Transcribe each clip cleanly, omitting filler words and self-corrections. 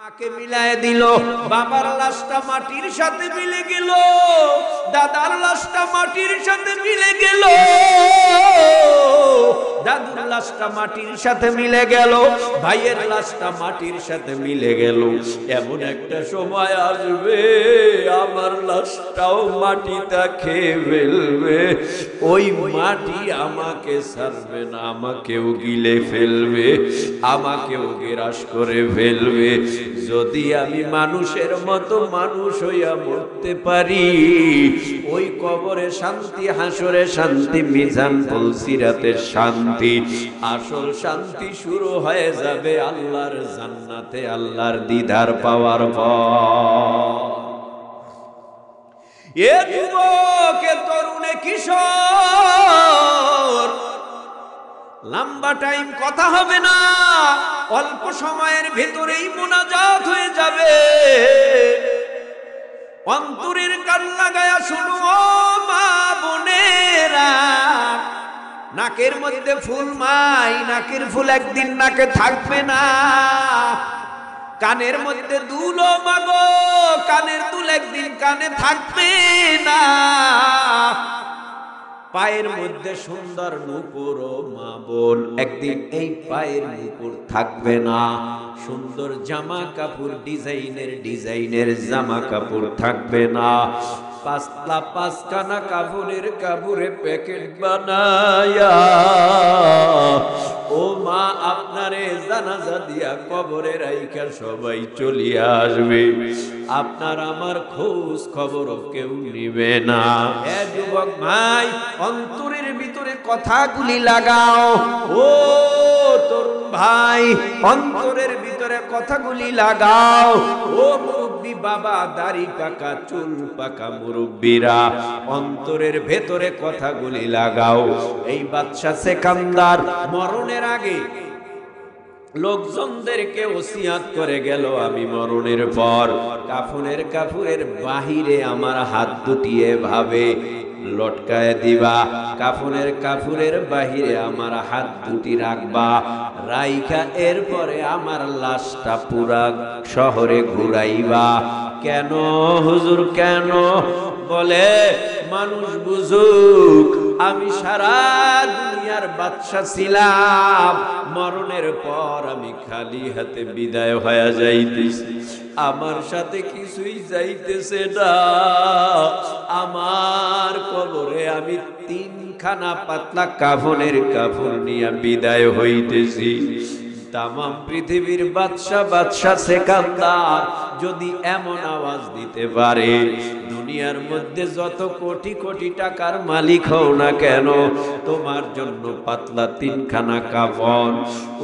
মাকে মিলায়ে দিল, বাবার লাশটা মাটির সাথে মিলে গেল, দাদার লাশটা মাটির সাথে মিলে গেল, দাদুর লাশটা মাটির সাথে মিলে গেল, ভাইয়ের লাশটা মাটির সাথে মিলে গেল। এমন একটা সময় আসবে আমার লাশটাও মাটিটা খেয়ে ফেলবে, ওই মাটি আমাকে ছাড়বে না, আমাকেও গিলে ফেলবে, আমাকেও গ্রাস করে ফেলবে। যদি আমি মানুষের মতো মানুষ হইয়া মরতে পারি, ওই কবরে শান্তি, হাসরে শান্তি, মিজান ফুলসিরাতের শান্তি, আসল শান্তি শুরু হয়ে যাবে আল্লাহর জান্নাতে, আল্লাহর দিদার পাওয়ার পর। এ যুবক, এ তরুণে কিশোর, লম্বা টাইম কথা হবে না, অল্প সময়ের ভেতরেই মুনাজাত হয়ে যাবে। অন্তরের কান লাগায়া শুনো মা বোনেরা, নাকের মধ্যে ফুল মাই, নাকের ফুল একদিন নাকে থাকবে না। কানের মধ্যে দুল মাগো, কানের দুল একদিন কানে থাকবে না। পায়ের মধ্যে সুন্দর নূপুর মা বোন, একদিন এই পায়ের নূপুর থাকবে না। সুন্দর জামা কাপড়, ডিজাইনের জামা কাপড় থাকবে না। পাঁচলা পাঁচখানা কাপড়ে প্যাকেট বানায়া ও মা আপনারে জানাজা দিয়া কবরে রাইখা সবাই চলিয়া আসবে, আপনার আমার খোঁজ খবর কেউ নিবে না। এ যুবক ভাই, অন্তরের ভিতরে কথাগুলি লাগাও। ও তরুণ ভাই, অন্তরের ভিতরে কথাগুলি লাগাও। ও মুরব্বী বাবা, দাড়ি পাকা চুল পাকা মুরব্বীরা, অন্তরের ভেতরে কথাগুলি লাগাও। এই বাদশা সেকান্দার মরণের আগে লোকজনদেরকে ওসিয়াত করে গেল, আমি মরণের পর কাফনের বাহিরে আমার হাত দুটি এভাবে লটকায় দিবা, কাফনের বাহিরে আমার হাত দুটি রাখবা, রাইখা এরপরে আমার লাশটা পুরা শহরে ঘুরাইবা। কেন হুজুর কেন? বলে মানুষ বুঝুক আমি সারা দুনিয়ার বাদশা ছিলাম, মরণের পর আমি খালি হাতে বিদায় হয়ে যাইতেছি, আমার সাথে কিছুই যাইতেছে না। আমার কবরে আমি তিনখানা পাতলা কাফনের কাপড় নিয়ে বিদায় হইতেছি। তামাম পৃথিবীর বাদশা সেকান্দার যদি এমন আওয়াজ দিতে পারে, দুনিয়ার মধ্যে যত কোটি কোটি টাকার মালিক হও না কেন, তোমার জন্য পাতলা তিনখানা কাফন।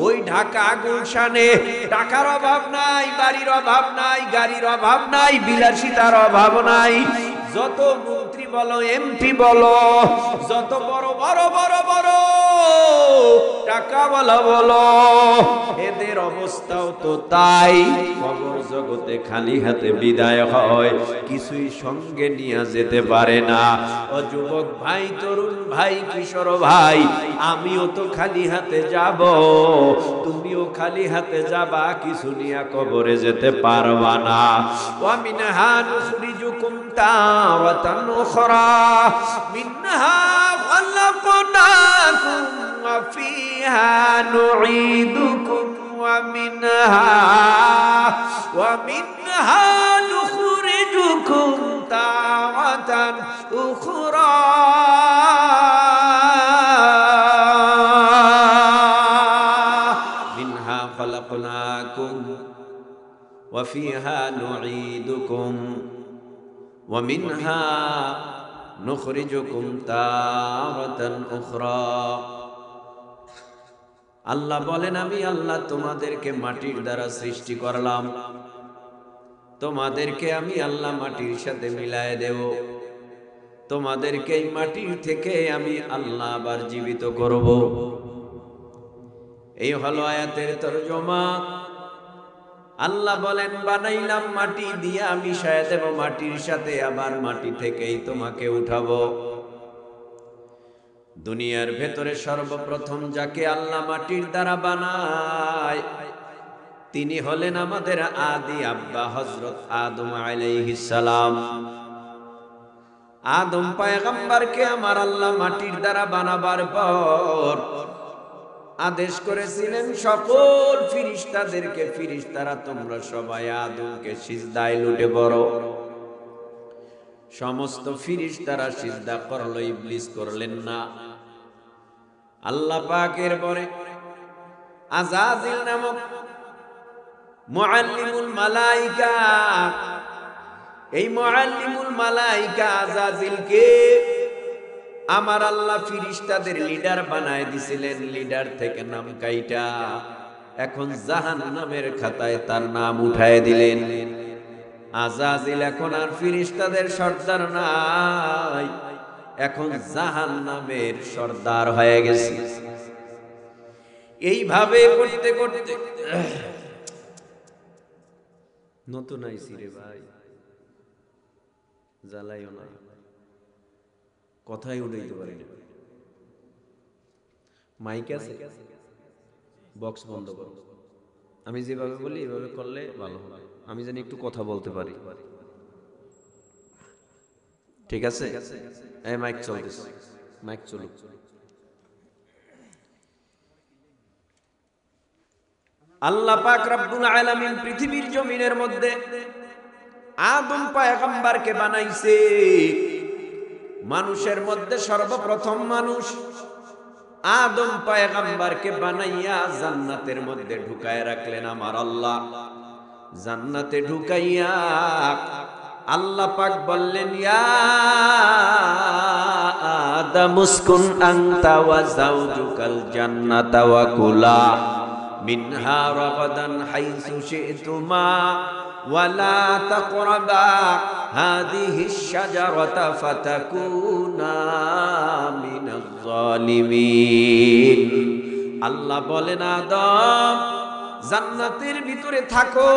ওই ঢাকা গুলশানে টাকার অভাব নাই, বাড়ির অভাব নাই, গাড়ির অভাব নাই, বিলাসিতার অভাব নাই। যত মন্ত্রী বলো, এমপি বলো, যত বড় বড় বড় বড় টাকাওয়ালা বলো, এদের অবস্থাও তো তাই। কবর জগতে খালি হাতে বিদায় হয়, কিছুই সঙ্গে নিয়ে যেতে পারে না। ও যুবক ভাই, তরুণ ভাই, কিশোর ভাই, আমিও তো খালি হাতে যাব, তুমিও খালি হাতে যাবা, কিছু নিয়ে কবরে যেতে পারবা না। ওয়া মিনহা নুখরিজুকুম তারাতান উখরা, মিনহা খালাকনাকুম ওয়া ফিহা নুঈদুকুম ওয়া মিনহা নুখরিজুকুম তারাতান উখরা। মিনহা খালাকনাকুম ওয়া ফিহা নুঈদুকুম ওয়া মিনহা নুখরিজুকুম তারাতান উখরা। আল্লাহ বলেন, আমি আল্লাহ তোমাদেরকে মাটির দ্বারা সৃষ্টি করলাম, তোমাদেরকে আমি আল্লাহ মাটির সাথে মিলায়ে দেব, তোমাদেরকে এই মাটির থেকে আমি আল্লাহ আবার জীবিত করব। এই হলো আয়াতের তরজমা। আল্লাহ বলেন, বানাইলাম মাটি দিয়ে, আমি মিশায়ে দেব মাটির সাথে, আবার মাটি থেকেই তোমাকে উঠাবো। দুনিয়ার ভেতরে সর্বপ্রথম যাকে আল্লাহ মাটির দ্বারা বানায়, তিনি হলেন আমাদের আদি আব্বা হযরত আদম আলাইহিস সালাম। আদম পয়গম্বরকে আমার আল্লাহ মাটির দ্বারা বানাবার পর আদেশ করেছিলেন সকল ফেরেশতাদেরকে, ফেরেশতারা তোমরা সবাই আদমকে সিজদায় লুটে পড়ো। সমস্ত ফেরেশতারা সিজদা করলো, ইবলিস করলেন না। আল্লাহ পাকের পরে আযাজিল নামক মুআল্লিমুল মালায়েকা, এই মুআল্লিমুল মালায়েকা আযাজিলকে আমার আল্লাহ ফেরেশতাদের লিডার বানায় দিছিলেন। লিডার থেকে নাম কাইটা এখন জাহান্নামের খাতায় তার নাম উঠায় দিলেন। আযাজিল এখন আর ফেরেশতাদের সর্দার নাই, এখন জাহান্নামের সর্দার হয়ে গেছে। এইভাবে করতে করতে নতুন আইছি রে ভাই, জ্বালাইও না, কথাই উঠাইতে পারি না। মাইক আছে, বক্স বন্ধ করো। আমি যেভাবে বলি এভাবে করলে ভালো হবে, আমি জানি একটু কথা বলতে পারি। ঠিক আছে? এই মাইক চলতেছে, মাইক চলুক। আল্লাহ পাক রব্বুল আলামিন পৃথিবীর জমিনের মধ্যে আদম পয়গম্বরকে বানাইছে। মানুষের মধ্যে সর্বপ্রথম মানুষ আদম পয়গম্বরকে বানাইয়া জান্নাতের মধ্যে ঢুকায় রাখলেন আমার আল্লাহ। জান্নাতে ঢুকাইয়া আল্লাহ পাক বললেন, ইয়া আদম উসকুন আনতা ওয়া যাওজুকাল জান্নাতা ওয়া কুলা মিনহা রাগাদান হাইসু শি'তুমা ওয়ালা তাকরাবা হাযিহিশ শাজারাতা ফাতাকুনা মিনাজ জালিমিন। আল্লাহ বলেন, আদম জান্নাতের ভিতরে থাকো,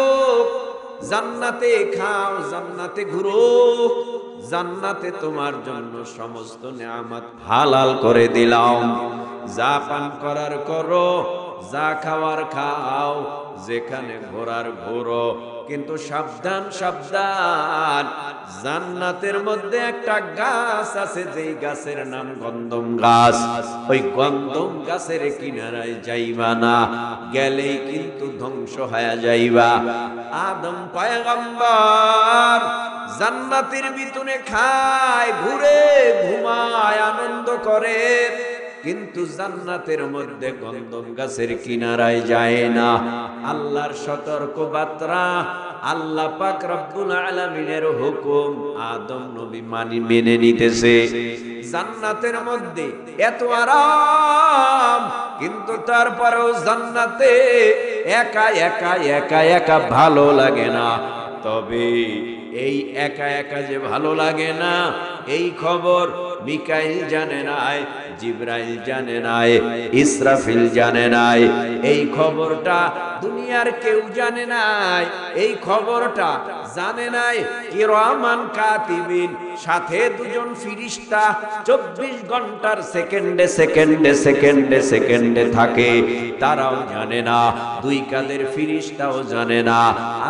জান্নাতে খাও, জান্নাতে ঘুরো, জান্নাতে তোমার জন্য সমস্ত নিয়ামত হালাল করে দিলাম। যা পান করার করো, যা খাওয়ার খাও, যেখানে ঘোরার ঘোরো, কিন্তু সাবধান সাবধান, জান্নাতের মধ্যে একটা গাছ আছে, যেই গাছের নাম গন্ধম গাছ। ওই গন্ধম গাছের কিনারায় যাইবা না, গেলেই কিন্তু ধ্বংস হয়ে যাইবা। আদম পয়গম্বর জান্নাতের ভিতরে খায়, ঘুরে, ঘুমায়, আনন্দ করে, কিন্তু জান্নাতের মধ্যে গন্ধম গাছের কিনারায় যায় না। আল্লাহর সতর্ক বার্তা, আল্লাহ পাক রব্বুল আলামিনের হুকুম আদম নবী মেনে নিতেছে। জান্নাতের মধ্যে এত আরাম, কিন্তু তারপরেও জান্নাতে একা একা একা একা ভালো লাগে না। তবে এই একা একা যে ভালো লাগে না, এই খবর মিকাইল জানে নাই, জিবরাইল জানে নাই, ইসরাফিল জানে নাই, এই খবরটা দুনিয়ার কেউ জানে নাই। এই খবরটা জানে নাই কিরামান কাতিবিন, সাথে দুজন ফেরেশতা 24 ঘন্টার সেকেন্ডে সেকেন্ডে সেকেন্ডে সেকেন্ডে থাকে, তারাও জানে না। দুই কাদের ফেরেশতাও জানে না,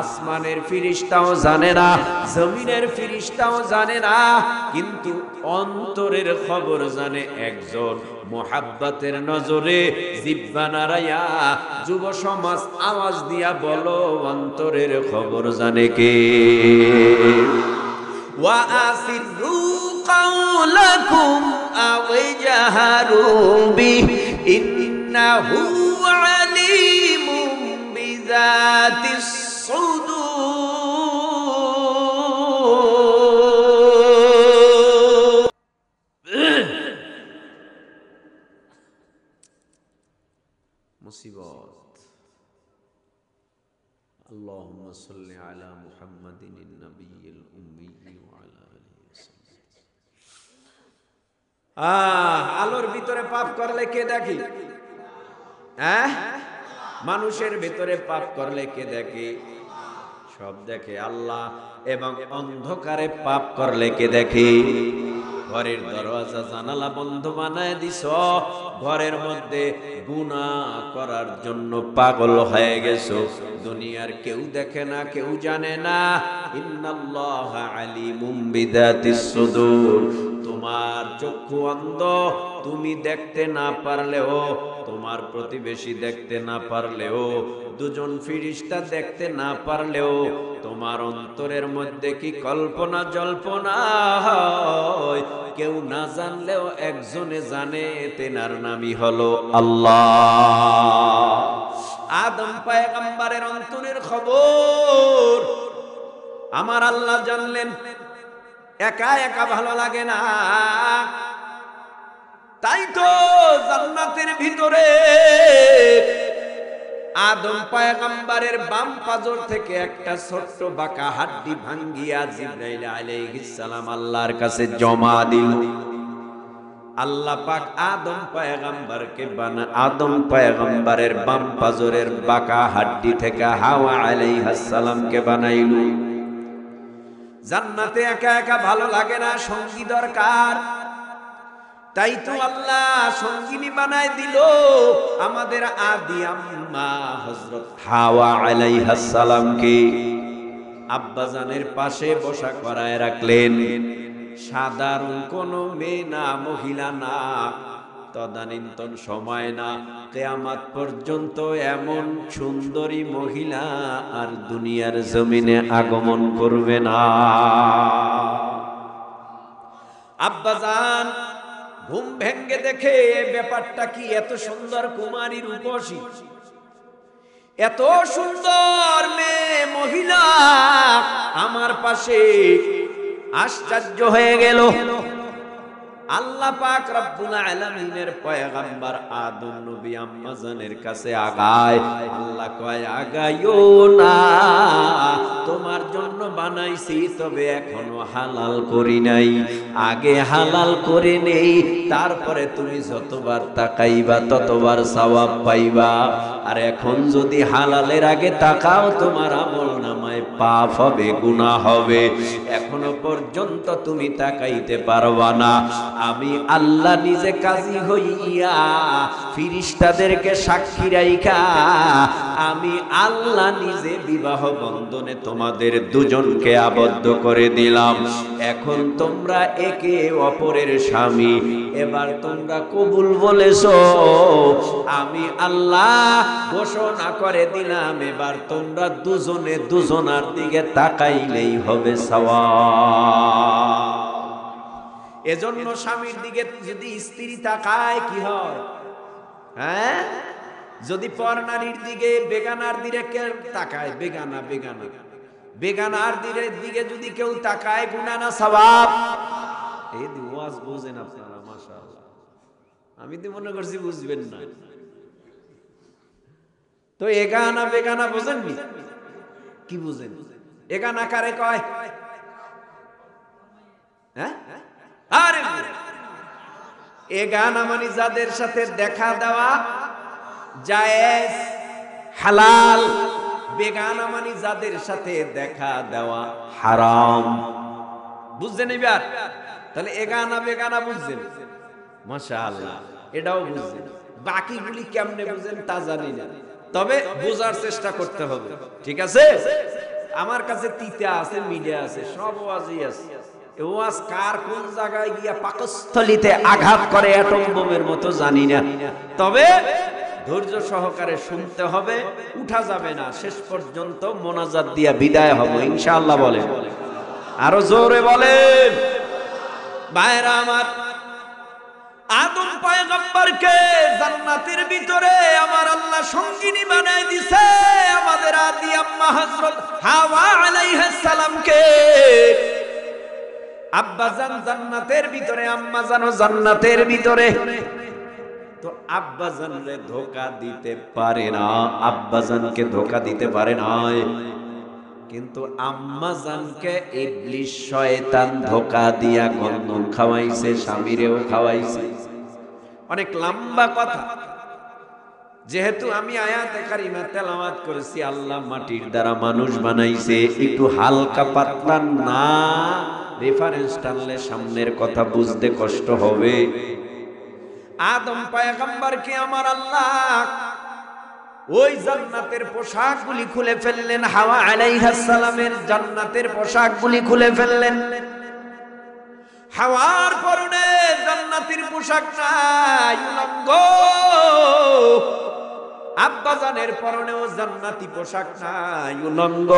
আসমানের ফেরেশতাও জানে না, জমিনের ফেরেশতাও জানে না, কিন্তু অন্তরের খবর জানে একজন। মোহাব্বতের নজরে জিহ্বা নাড়াইয়া যুব সমাজ আওয়াজ দিয়া বলো, অন্তরের খবর জানে কে? ওয়া আসিরু কাওলাকুম আও জাহারু বিহি ইন্নাহু আলিমুম বিযাতিস সুদূর। মুসিবত। আল্লাহুম্মা সাল্লি আলা মুহাম্মাদিন নবিয়্যিল উম্মি ওয়া আলা আলিহি ওয়াসাল্লাম। আলোর ভিতরে পাপ করলে কে দেখে? মানুষের ভিতরে পাপ করলে কে দেখে? সব দেখে আল্লাহ। এবং অন্ধকারে পাপ করলে কে দেখে? ঘরের দরজা জানালা বন্ধ বানায় দিছ, ঘরের মধ্যে গুনাহ করার জন্য পাগল হয়ে গেছো। দুনিয়ার কেউ দেখে না, কেউ জানে না। ইন্নাল্লাহা আলিমুম বিযাতিস সুদূর। তোমার চক্ষু অন্ধ, তুমি দেখতে না পারলেও, তোমার প্রতিবেশী দেখতে না পারলেও, দুজন ফেরেশতা দেখতে না পারলেও, তোমার অন্তরের মধ্যে কি কল্পনা জল্পনা হয় কেউ না জানলেও একজনে জানে, তেনার নামই হলো আল্লাহ। আদম পয়গম্বরের অন্তরের খবর আমার আল্লাহ জানলেন। একা একা ভালো লাগে না, তাই তো জান্নাতের ভিতরে আদম পয়গম্বরের বাম পাজর থেকে একটা ছোট্ট বাঁকা হাড্ডি ভাঙ্গিয়া জিবরাইল আলাইহিস সালাম আল্লাহর কাছে জমা দিল। আল্লাহ পাক আদম পয়গম্বরের বাম পাজরের বাঁকা হাড্ডি থেকে হাওয়া আলাইহিস সালামকে বানাইল। জান্নাতে একা একা ভালো লাগে না, সঙ্গী দরকার। তাই তো আল্লাহ সঙ্গিনী বানায় দিল আমাদের আদি আম্মা হযরত হাওয়া আলাইহিস সালামকে। আব্বাজানের পাশে বসা করায় রাখলেন। সাধারণ কোনো মেয়ে না, মহিলা না, তদানীন্তন সময় না, কিয়ামত পর্যন্ত এমন সুন্দরী মহিলা আর দুনিয়ার জমিনে আগমন করবে না। আব্বাজান ঘুম ভেঙ্গে দেখে ব্যাপারটা কি, এত সুন্দর কুমারী রূপসী, এত সুন্দর মেয়ে মহিলা আমার পাশে। আশ্চর্য হয়ে গেল। আল্লাহ পাক রব্বুল আলামিনের পয়গম্বর আদম নবী আম্মাজানের কাছে আগায়। আল্লাহ কয়, আগাইও না, তোমার জন্য বানাইছি, তবে এখনো হালাল করি নাই। আগে হালাল করে নেই, তারপরে তুমি যতবার তাকাইবা ততবার সওয়াব পাইবা। আর এখন যদি হালালের আগে তাকাও, তোমার আমল নামায় পাপ হবে, গুনাহ হবে। এখনো পর্যন্ত তুমি তাকাইতে পারবা না। আমি আল্লাহ নিজে কাজী হইয়া ফেরেশতাদেরকে সাক্ষী রাইখা আমি আল্লাহ নিজে বিবাহ বন্ধনে তোমাদের দুজনকে আবদ্ধ করে দিলাম। এখন তোমরা একে অপরের স্বামী। এবার তোমরা কবুল বলেছো, আমি আল্লাহ ঘোষণা করে দিলাম, এবার তোমরা দুজনে দুজনার দিকে তাকাইলেই হবে সওয়াব। এজন্য স্বামীর দিকে যদি স্ত্রী তাকায় কি হয়? হ্যাঁ, যদি পর নারীর দিকে, বেগানার দিকে কেউ তাকায়, বেগানার দিকে যদি কেউ তাকায়, গুনাহ না সওয়াব? এই ওয়াজ বুঝেন আপনারা? মাশাআল্লাহ, আমি তো মনে করছি বুঝবেন না। তো এগানা বেগানা বুঝেননি? কি বুঝেন? এগানা কারে কয়? হ্যাঁ, আরে এগানা মানে যাদের সাথে দেখা দেওয়া জায়েজ, হালাল। বেগানা মানে যাদের সাথে দেখা দেওয়া হারাম। বুঝছেন এবার? তাহলে এগানা বেগানা বুঝছেন? মাশাআল্লাহ, এটাও বুঝছেন। বাকিগুলি কেমনে বুঝেন তা জানি না, তবে বোঝার চেষ্টা করতে হবে। ঠিক আছে? আমার কাছে তিতা আছে, মিডিয়া আছে, সব ওয়াজই আছে। ওয়াজ কার কোন জায়গায় গিয়া পাকস্থলিতে আঘাত করে অ্যাটম বোমের মতো জানি না, তবে ধৈর্য সহকারে শুনতে হবে, উঠা যাবে না। শেষ পর্যন্ত মোনাজাত দিয়া বিদায় হব ইনশাআল্লাহ। বলেন, আরো জোরে বলেন। ভাইরা আমার, আদম পয়গম্বরকে জান্নাতের ভিতরে আমার আল্লাহ সঙ্গিনী বানায় দিয়েছে আমাদের আদি আম্মা হযরত হাওয়া আলাইহিস সালামকে। আব্বাজান জান্নাতের ভিতরে, আম্মাজানও জান্নাতের ভিতরে। তো আব্বাজানরে ধোঁকা দিতে পারে না, আব্বাজানকে ধোঁকা দিতে পারে না, কিন্তু আম্মাজানকে ইবলিস শয়তান ধোঁকা দিয়া গন্ধম খাওয়াইছে, স্বামীরেও খাওয়াইছে। অনেক লম্বা কথা, যেহেতু আমি আয়াতে কারিমা তেলাওয়াত করেছি, আল্লাহ মাটির দ্বারা মানুষ বানাইছে, একটু হালকা পাতলা না রেফারেন্স টানলে সামনের কথা বুঝতে কষ্ট হবে। আদম পয়গম্বরকে আমার আল্লাহ ওই জান্নাতের পোশাকগুলি খুলে ফেললেন, হাওয়া আলাইহিস সালামের জান্নাতের পোশাকগুলি খুলে ফেললেন। হাওয়ার পরনে জান্নাতের পোশাক নাই, উলঙ্গ। আব্বাজানের পরনেও জান্নাতি পোশাক নাই, উলঙ্গ।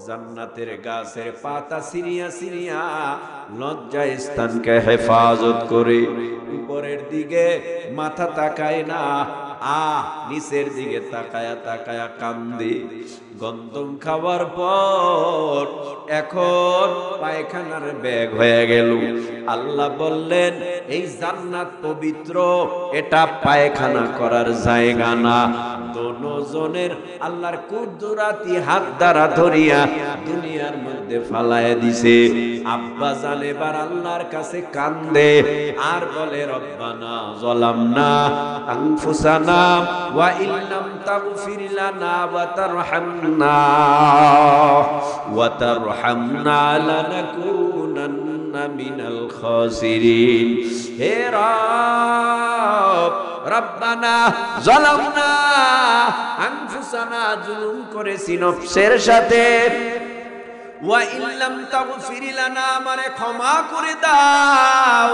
জান্নাতের গাছের পাতা সিরিয়া সিরিয়া লজ্জা স্থানকে হেফাজত করে উপরের দিকে মাথা তাকায় না, নিচের দিকে তাকায়া তাকায়া কান্দে। গন্ধম খাওয়ার পর এখন পায়খানার ব্যাগ হয়ে গেল। আল্লাহ বললেন এই জান্নাত পবিত্র, এটা পায়খানা করার জায়গা না। দোনোজনের আল্লাহর কুদরাতি হাত দ্বারা ধরিয়া দুনিয়ার মধ্যে ফালায় দিছে। আব্বা জান এবার আল্লাহর কাছে কান্দে আর বলে রব্বানা যালামনা আনফুসানা ওয়া ইল্লাম তাগফির লানা ওয়া তারহামনা লানাকুনান্না মিনাল খাসিরিন। হে রব, রব্বানা যালামনা আনফুসানা, জুলুম করেছি নফসের সাথে, ওয়া ইল্লাম তাগফির লানা, আমারে ক্ষমা করে দাও,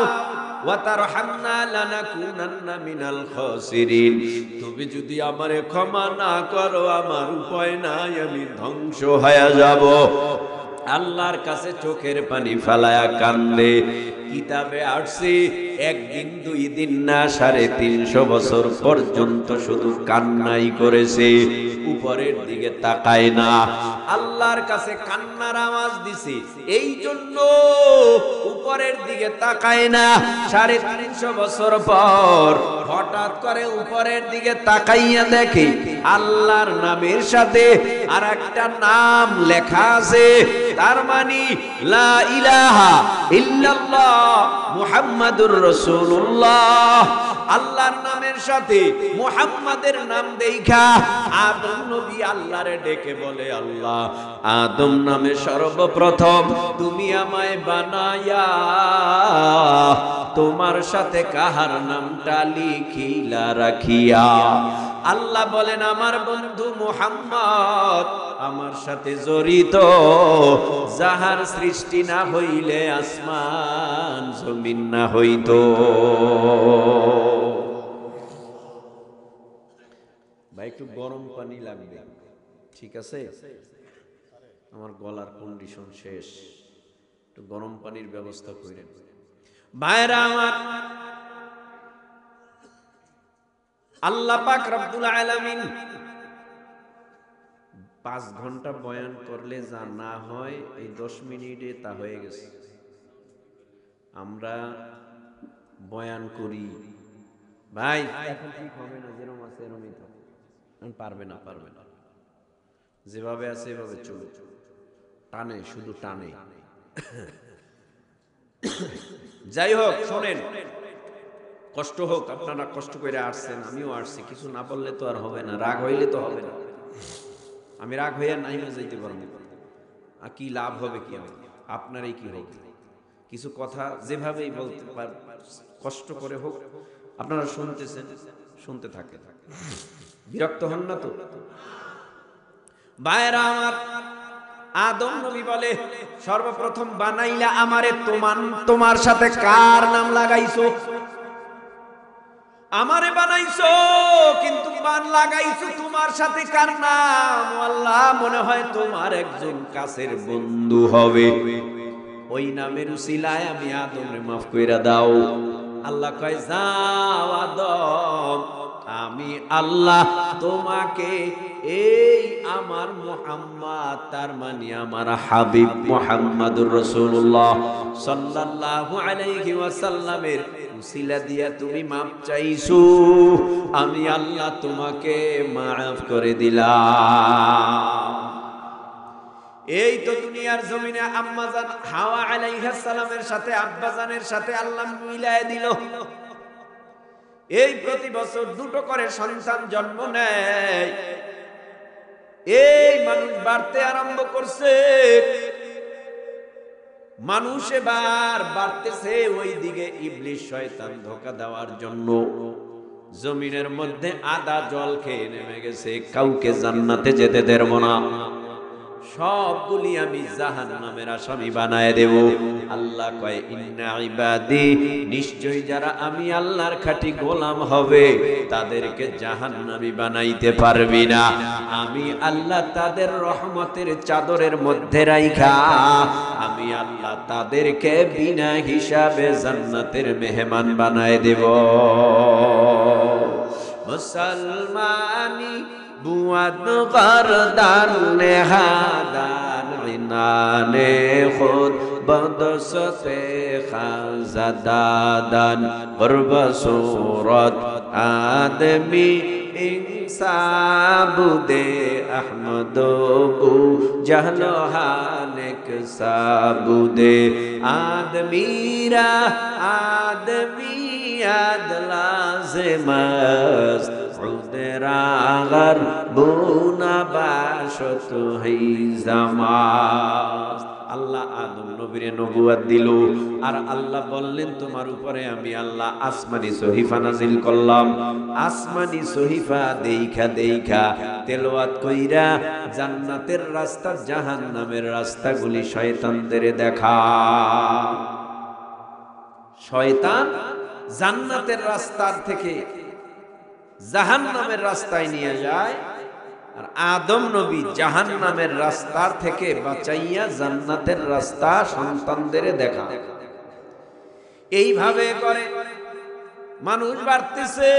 ওয়া তারহামনা লানাকুনান্না মিনাল খাসিরিন, তুমি যদি আমারে ক্ষমা না করো আমার উপায় নাই, আমি ধ্বংস হয়ে যাব। আল্লাহর কাছে চোখের পানি ফালায়া কান্দে। কিতাবে আসছে একদিন দুই দিন না 350 বছর পর্যন্ত শুধু কান্নাই করেছে, উপরের দিকে তাকায় না। আল্লাহর কাছে কান্নার আওয়াজ দিছে, এই জন্য উপরের দিকে তাকায় না। 350 বছর পর হঠাৎ করে উপরের দিকে তাকাইয়া দেখে আল্লাহর নামের সাথে আর একটা নাম লেখা আছে। তার মানে লা ইলাহা ইল্লাল্লাহ মুহাম্মাদুর রাসূলুল্লাহ। আল্লাহর নামের সাথে মুহাম্মাদের নাম দেখা আদম নবী আল্লাহরে ডেকে বলে, আল্লাহ, আদম নামে সর্বপ্রথম তুমি আমায় বানায়া তোমার সাথে কাহার নামটা লিখিলা রাখিয়া। আল্লাহ বলেন আমার বন্ধু মুহাম্মদ আমার সাথে জড়িত, যাহার সৃষ্টি না হইলে আসমান জমিন না হইতো। ভাই একটু গরম পানি লাগবে, ঠিক আছে? আমার গলার কন্ডিশন শেষ, একটু গরম পানির ব্যবস্থা করেন ভাইরা আমার। আল্লাহ পাক রব্বুল আলামিন 5 ঘন্টা বয়ান করলে যা না হয় এই 10 মিনিটে তা হয়ে গেছে। আমরা বয়ান করি ভাই, এখন ঠিক হবে না, যেরকম আছে এরকমই থাকবে। পারবে না, যেভাবে আছে এভাবে চলে, টানে, শুধু টানে। যাই হোক, শোনেন, কষ্ট হোক, আপনারা কষ্ট করে আসছেন, আমিও আসছি, কিছু না বললে তো আর হবে না, রাগ হইলে তো হবে না। আমি রাগ হইয়া নাইমে যাইতে পারবো, আর কি লাভ হবে, কি হবে, আপনারই কি হবে? কিছু কথা যেভাবেই বলতে পার, কষ্ট করে হোক, আপনারা শুনতেছেন, শুনতে থাকে, বিরক্ত হন না তো? ভাইরা আমার, আদম নবী বলে সর্বপ্রথম বানাইলা আমারে, তোমার সাথে কার নাম লাগাইছো? আমারে বানাইছো, কিন্তু বান লাগাইছো তোমার সাথে কার নাম? আল্লাহ, মনে হয় তোমার একজন কাছের বন্ধু হবে, ওই নামের উসিলায় আমি আদমরে মাফ কইরা দাও। আল্লাহ কয়, যাও আদম, আমি আল্লাহ তোমাকে এই আমার মুহাম্মদ, তার মানে আমার হাবিব মুহাম্মাদুর রাসূলুল্লাহ সাল্লাল্লাহু আলাইহি ওয়াসাল্লামের উসিলা দিয়া তুমি মাফ চাইছো, আমি আল্লাহ তোমাকে মাফ করে দিলাম। এই তো দুনিয়ার জমিনে আম্মাজান হাওয়া আলাইহিস সালামের সাথে আব্বাজানের সাথে আল্লাহ মিলায় দিল। এই প্রতি বছর 2টো করে সন্তান জন্ম নেয়। এই মানুষ বাড়তে আরম্ভ করছে। মানুষ এবার বাড়তেছে ওই দিকে, ইবলিস শয়তান ধোঁকা দেওয়ার জন্য জমিনের মধ্যে আদা জল খেয়ে নেমে গেছে। কাউকে জান্নাতে যেতে দেব না, সবগুলি আমি জাহান্নামের আসামি বানায় দেব। আল্লাহ কয় ইন্না ইবাদি, নিশ্চয়ই যারা আমি আল্লাহর খাঁটি গোলাম হবে তাদেরকে জাহান্নামী বানাইতে পারবি না। আমি আল্লাহ তাদের রহমতের চাদরের মধ্যে রাইখা আমি আল্লাহ তাদেরকে বিনা হিসাবে জান্নাতের মেহমান বানায় দেব। মুসলমানি বুয়াদ গরদান নেহাদান ইনানে খুদ বদসতে খাজাদাদান গরব সুরত আদমি ইনসাবুদে আহমদবু জাহলো হানেক সাবুদে আদমিরা আদমিয়াদ লাজমাস উদরাগর বুনা বাশত হিজামাস। আল্লাহ আদম নবীরে নবুয়ত দিল, আর আল্লাহ বললেন তোমার উপরে আমি আল্লাহ আসমানি সহিফা নাজিল করলাম। আসমানি সহিফা দেইখা দেইখা তেলাওয়াত কইরা জান্নাতের রাস্তা জাহান্নামের রাস্তাগুলি শয়তানদের দেখা। শয়তান জান্নাতের রাস্তার থেকে জাহান্নামের রাস্তায় নিয়ে যায়, আর আদম নবী জাহান্নামের রাস্তার থেকে বাঁচাইয়া জান্নাতের রাস্তা সন্তানদের দেখা। এইভাবে করে মানুষ বাড়তেছে।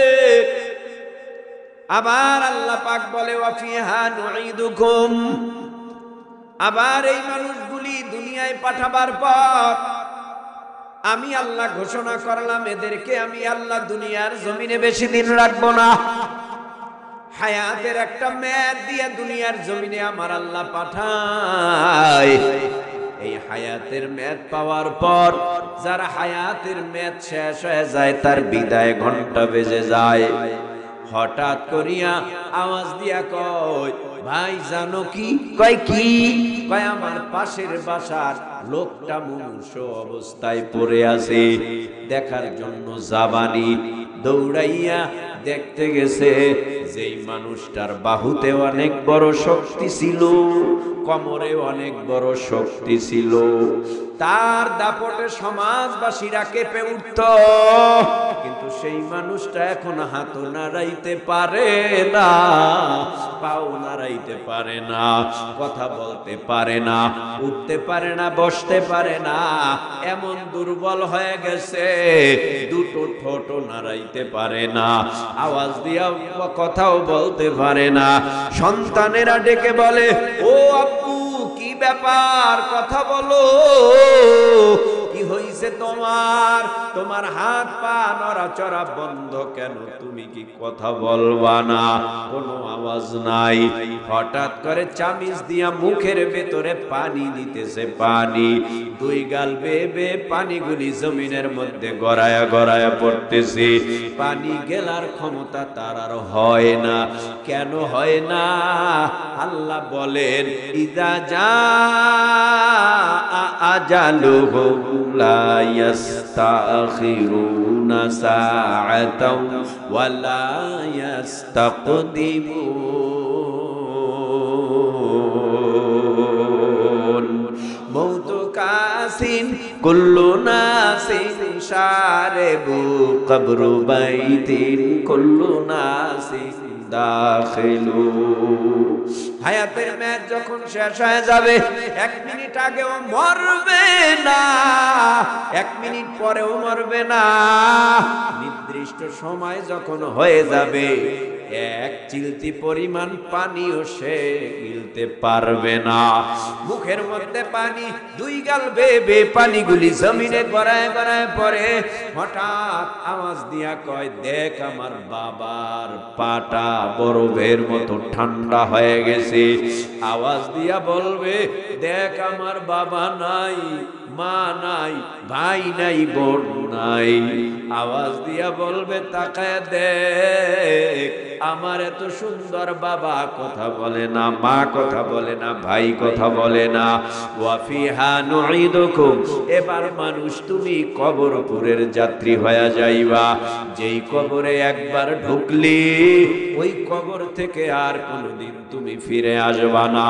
আবার আল্লাহ পাক বলে ওয়াফিহা নুঈদুকুম, আবার এই মানুষগুলি দুনিয়ায় পাঠাবার পর আমি আল্লাহ ঘোষণা করলাম এদেরকে আমি আল্লাহ দুনিয়ার জমিনে বেশি দিন রাখবো না। হায়াতের একটা মেয়াদ দিয়ে দুনিয়ার জমিনে আমার আল্লাহ পাঠায়। এই হায়াতের মেয়াদ পাওয়ার পর যার হায়াতের মেয়াদ শেষ হয়ে যায় তার বিদায় ঘন্টা বেজে যায়। হঠাৎ করিয়া আওয়াজ দিয়া কয় ভাই জানো কি? কয় কি? কয় আমার পাশের বাসার লোকটা মুমূর্ষু অবস্থায় পড়ে আছে, দেখার জন্য যাবানি। দৌড়াইয়া দেখতে গেছে যেই মানুষটার বাহুতে অনেক বড় শক্তি ছিল, কোমরে অনেক বড় শক্তি ছিল, তার দাপটে সমাজবাসীরা কেঁপে উঠত, কিন্তু সেই মানুষটা এখন হাতও নাড়াইতে পারে না, পাও নাড়াইতে পারে না, কথা বলতে পারে না, উঠতে পারে না, বসতে পারে না, এমন দুর্বল হয়ে গেছে দুটো ঠোঁটও নাড়াইতে পারে না, আওয়াজ দিয়া কথাও বলতে পারে না। সন্তানেরা ডেকে বলে ও আব্বু কি ব্যাপার, কথা বলো, কি হইছে তোমার? তোমার হাত পা নড়াচড়া বন্ধ কেন? তুমি কি কথা বলবা না? কোনো আওয়াজ নাই। হঠাৎ করে চামিচ দিয়া মুখের ভেতরে পানি দিতেছে, পানি দুই গাল বেয়ে বেয়ে পানিগুলি জমিনের মধ্যে গড়ায়া গড়ায়া পড়তেছে। পানি গেলার ক্ষমতা তার আর হয় না। কেন হয় না? আল্লাহ বলেন ইদা যা আজালুহুম লা ইস্তাখিরুনা সাআতাও ওয়া লা ইস্তাকদিমুন। মৌতু কাসিন কুল্লু নাসিন শারিবু কবরু বাইতিন কুল্লু নাসিন দাখিলু। হায়াতের মেয়াদ যখন শেষ হয়ে যাবে, 1 মিনিট আগেও মরবে না, 1 মিনিট পরেও মরবে না। নির্দিষ্ট সময় যখন হয়ে যাবে, এক চিলতি পরিমাণ পানিও সে গিলতে পারবে না। মুখের মধ্যে পানি, দুই গাল বেয়ে বেয়ে পানিগুলি জমিনে গড়ায় গড়ায় পড়ে। হঠাৎ আওয়াজ দিয়া কয় দেখ আমার বাবার পাটা বরফের মতো ঠান্ডা হয়ে গেছে। আওয়াজ দিয়া বলবে দেখ আমার বাবা নাই, মা নাই, ভাই নাই, বোন নাই। আওয়াজ দিয়া বলবে তাকায় দেখ আমার এত সুন্দর বাবা কথা বলে না, মা কথা বলে না, ভাই কথা বলে না। ওয়া ফিহা নুঈদুকুম, এবার মানুষ তুমি কবরপুরের যাত্রী হয়ে যাইবা। যেই কবরে একবার ঢুকলি ওই কবর থেকে আর কোনোদিন তুমি ফিরে আসবা না।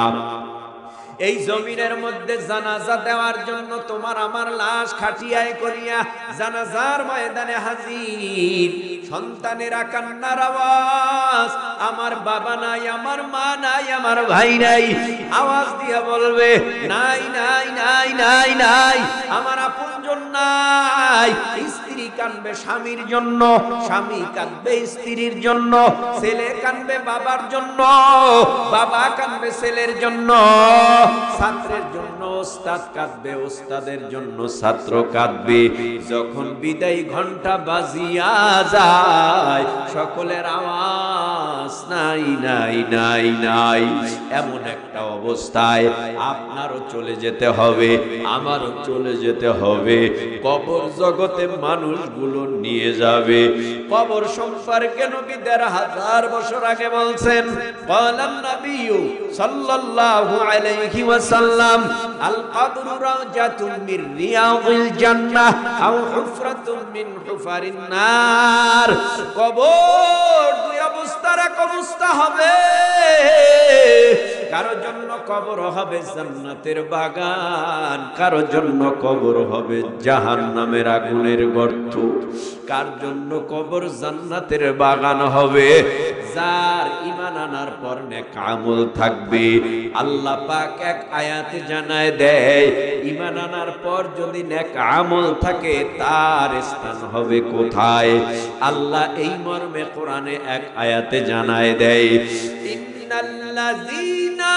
এই জমিনের মধ্যে জানাজা দেওয়ার জন্য তোমার আমার লাশ খাটিয়ায় করিয়া জানাজার ময়দানে হাজির। সন্তানেরা কান্নার আওয়াজ, আমার বাবা নাই, আমার মা নাই, আমার ভাই নাই, আওয়াজ দিয়া বলবে নাই নাই নাই নাই নাই, আমার আপনজন নাই। স্ত্রী কাঁদবে স্বামীর জন্য, স্বামী কাঁদবে স্ত্রীর জন্য, ছেলে কাঁদবে বাবার জন্য, বাবা কাঁদবে ছেলের জন্য, ছাত্রের জন্য ওস্তাদ কাঁদবে, ওস্তাদের জন্য ছাত্র কাঁদবে। যখন বিদায় ঘন্টা বাজিয়া যায় সকলের আওয়াজ নাই নাই নাই নাই। এমন একটা অবস্থায় আপনারও চলে যেতে হবে, আমারও চলে যেতে হবে। কবর জগতে মানুষগুলো নিয়ে যাবে। কবর সম্পর্কে নবী ১৫০০ বছর আগে বলছেন, ক্বালান নবিয়্যু সাল্লাল্লাহু আলাইহি ওয়াসাল্লাম, আল কবরু রাওজাতুম মির রিয়াদিল জান্নাহ আও হুফরাতুম মিন হুফারিন নার। কবর দুই অবস্থার এক অবস্থা হবে। কারো জন্য কবর হবে জান্নাতের বাগান, কারো জন্য কবর হবে জাহান্নামের আগুনের গর্ত। কার জন্য কবর জান্নাতের বাগান হবে? যার ঈমান আনার পর নেক আমল থাকবে। আল্লাহ পাক এক আয়াতে জানায় দেয়, ঈমান আনার পর যদি নেক আমল থাকে তার স্থান হবে কোথায়? আল্লাহ এই মর্মে কোরআনে এক আয়াতে জানায় দেয়, ইন্নাল্লাযীনা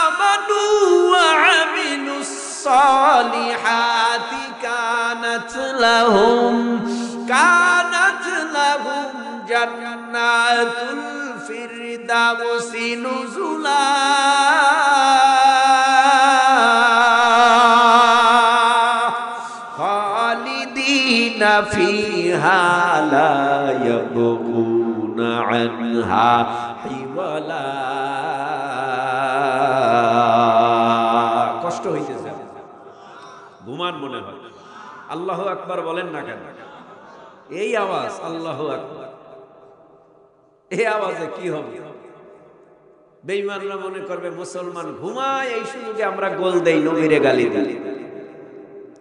আমানু ওয়া আমিলুস সালিহাতি কানাত লাহুম জান্নাতুল ফিরদাউসি নুজুলা। খালিদিনা ফিহা লা ইয়াবগুনা আনহা হিওয়ালা। কষ্ট হইতেছে, ঘুমান মনে হয়। আল্লাহু আকবার বলেন না কেন? এই আওয়াজ আল্লাহু আকবার, এই আওয়াজে কি হবে? বেঈমানরা মনে করবে মুসলমান ঘুমায়, এই সুযোগে আমরা গোল দেই, নবীরে গালি দিই।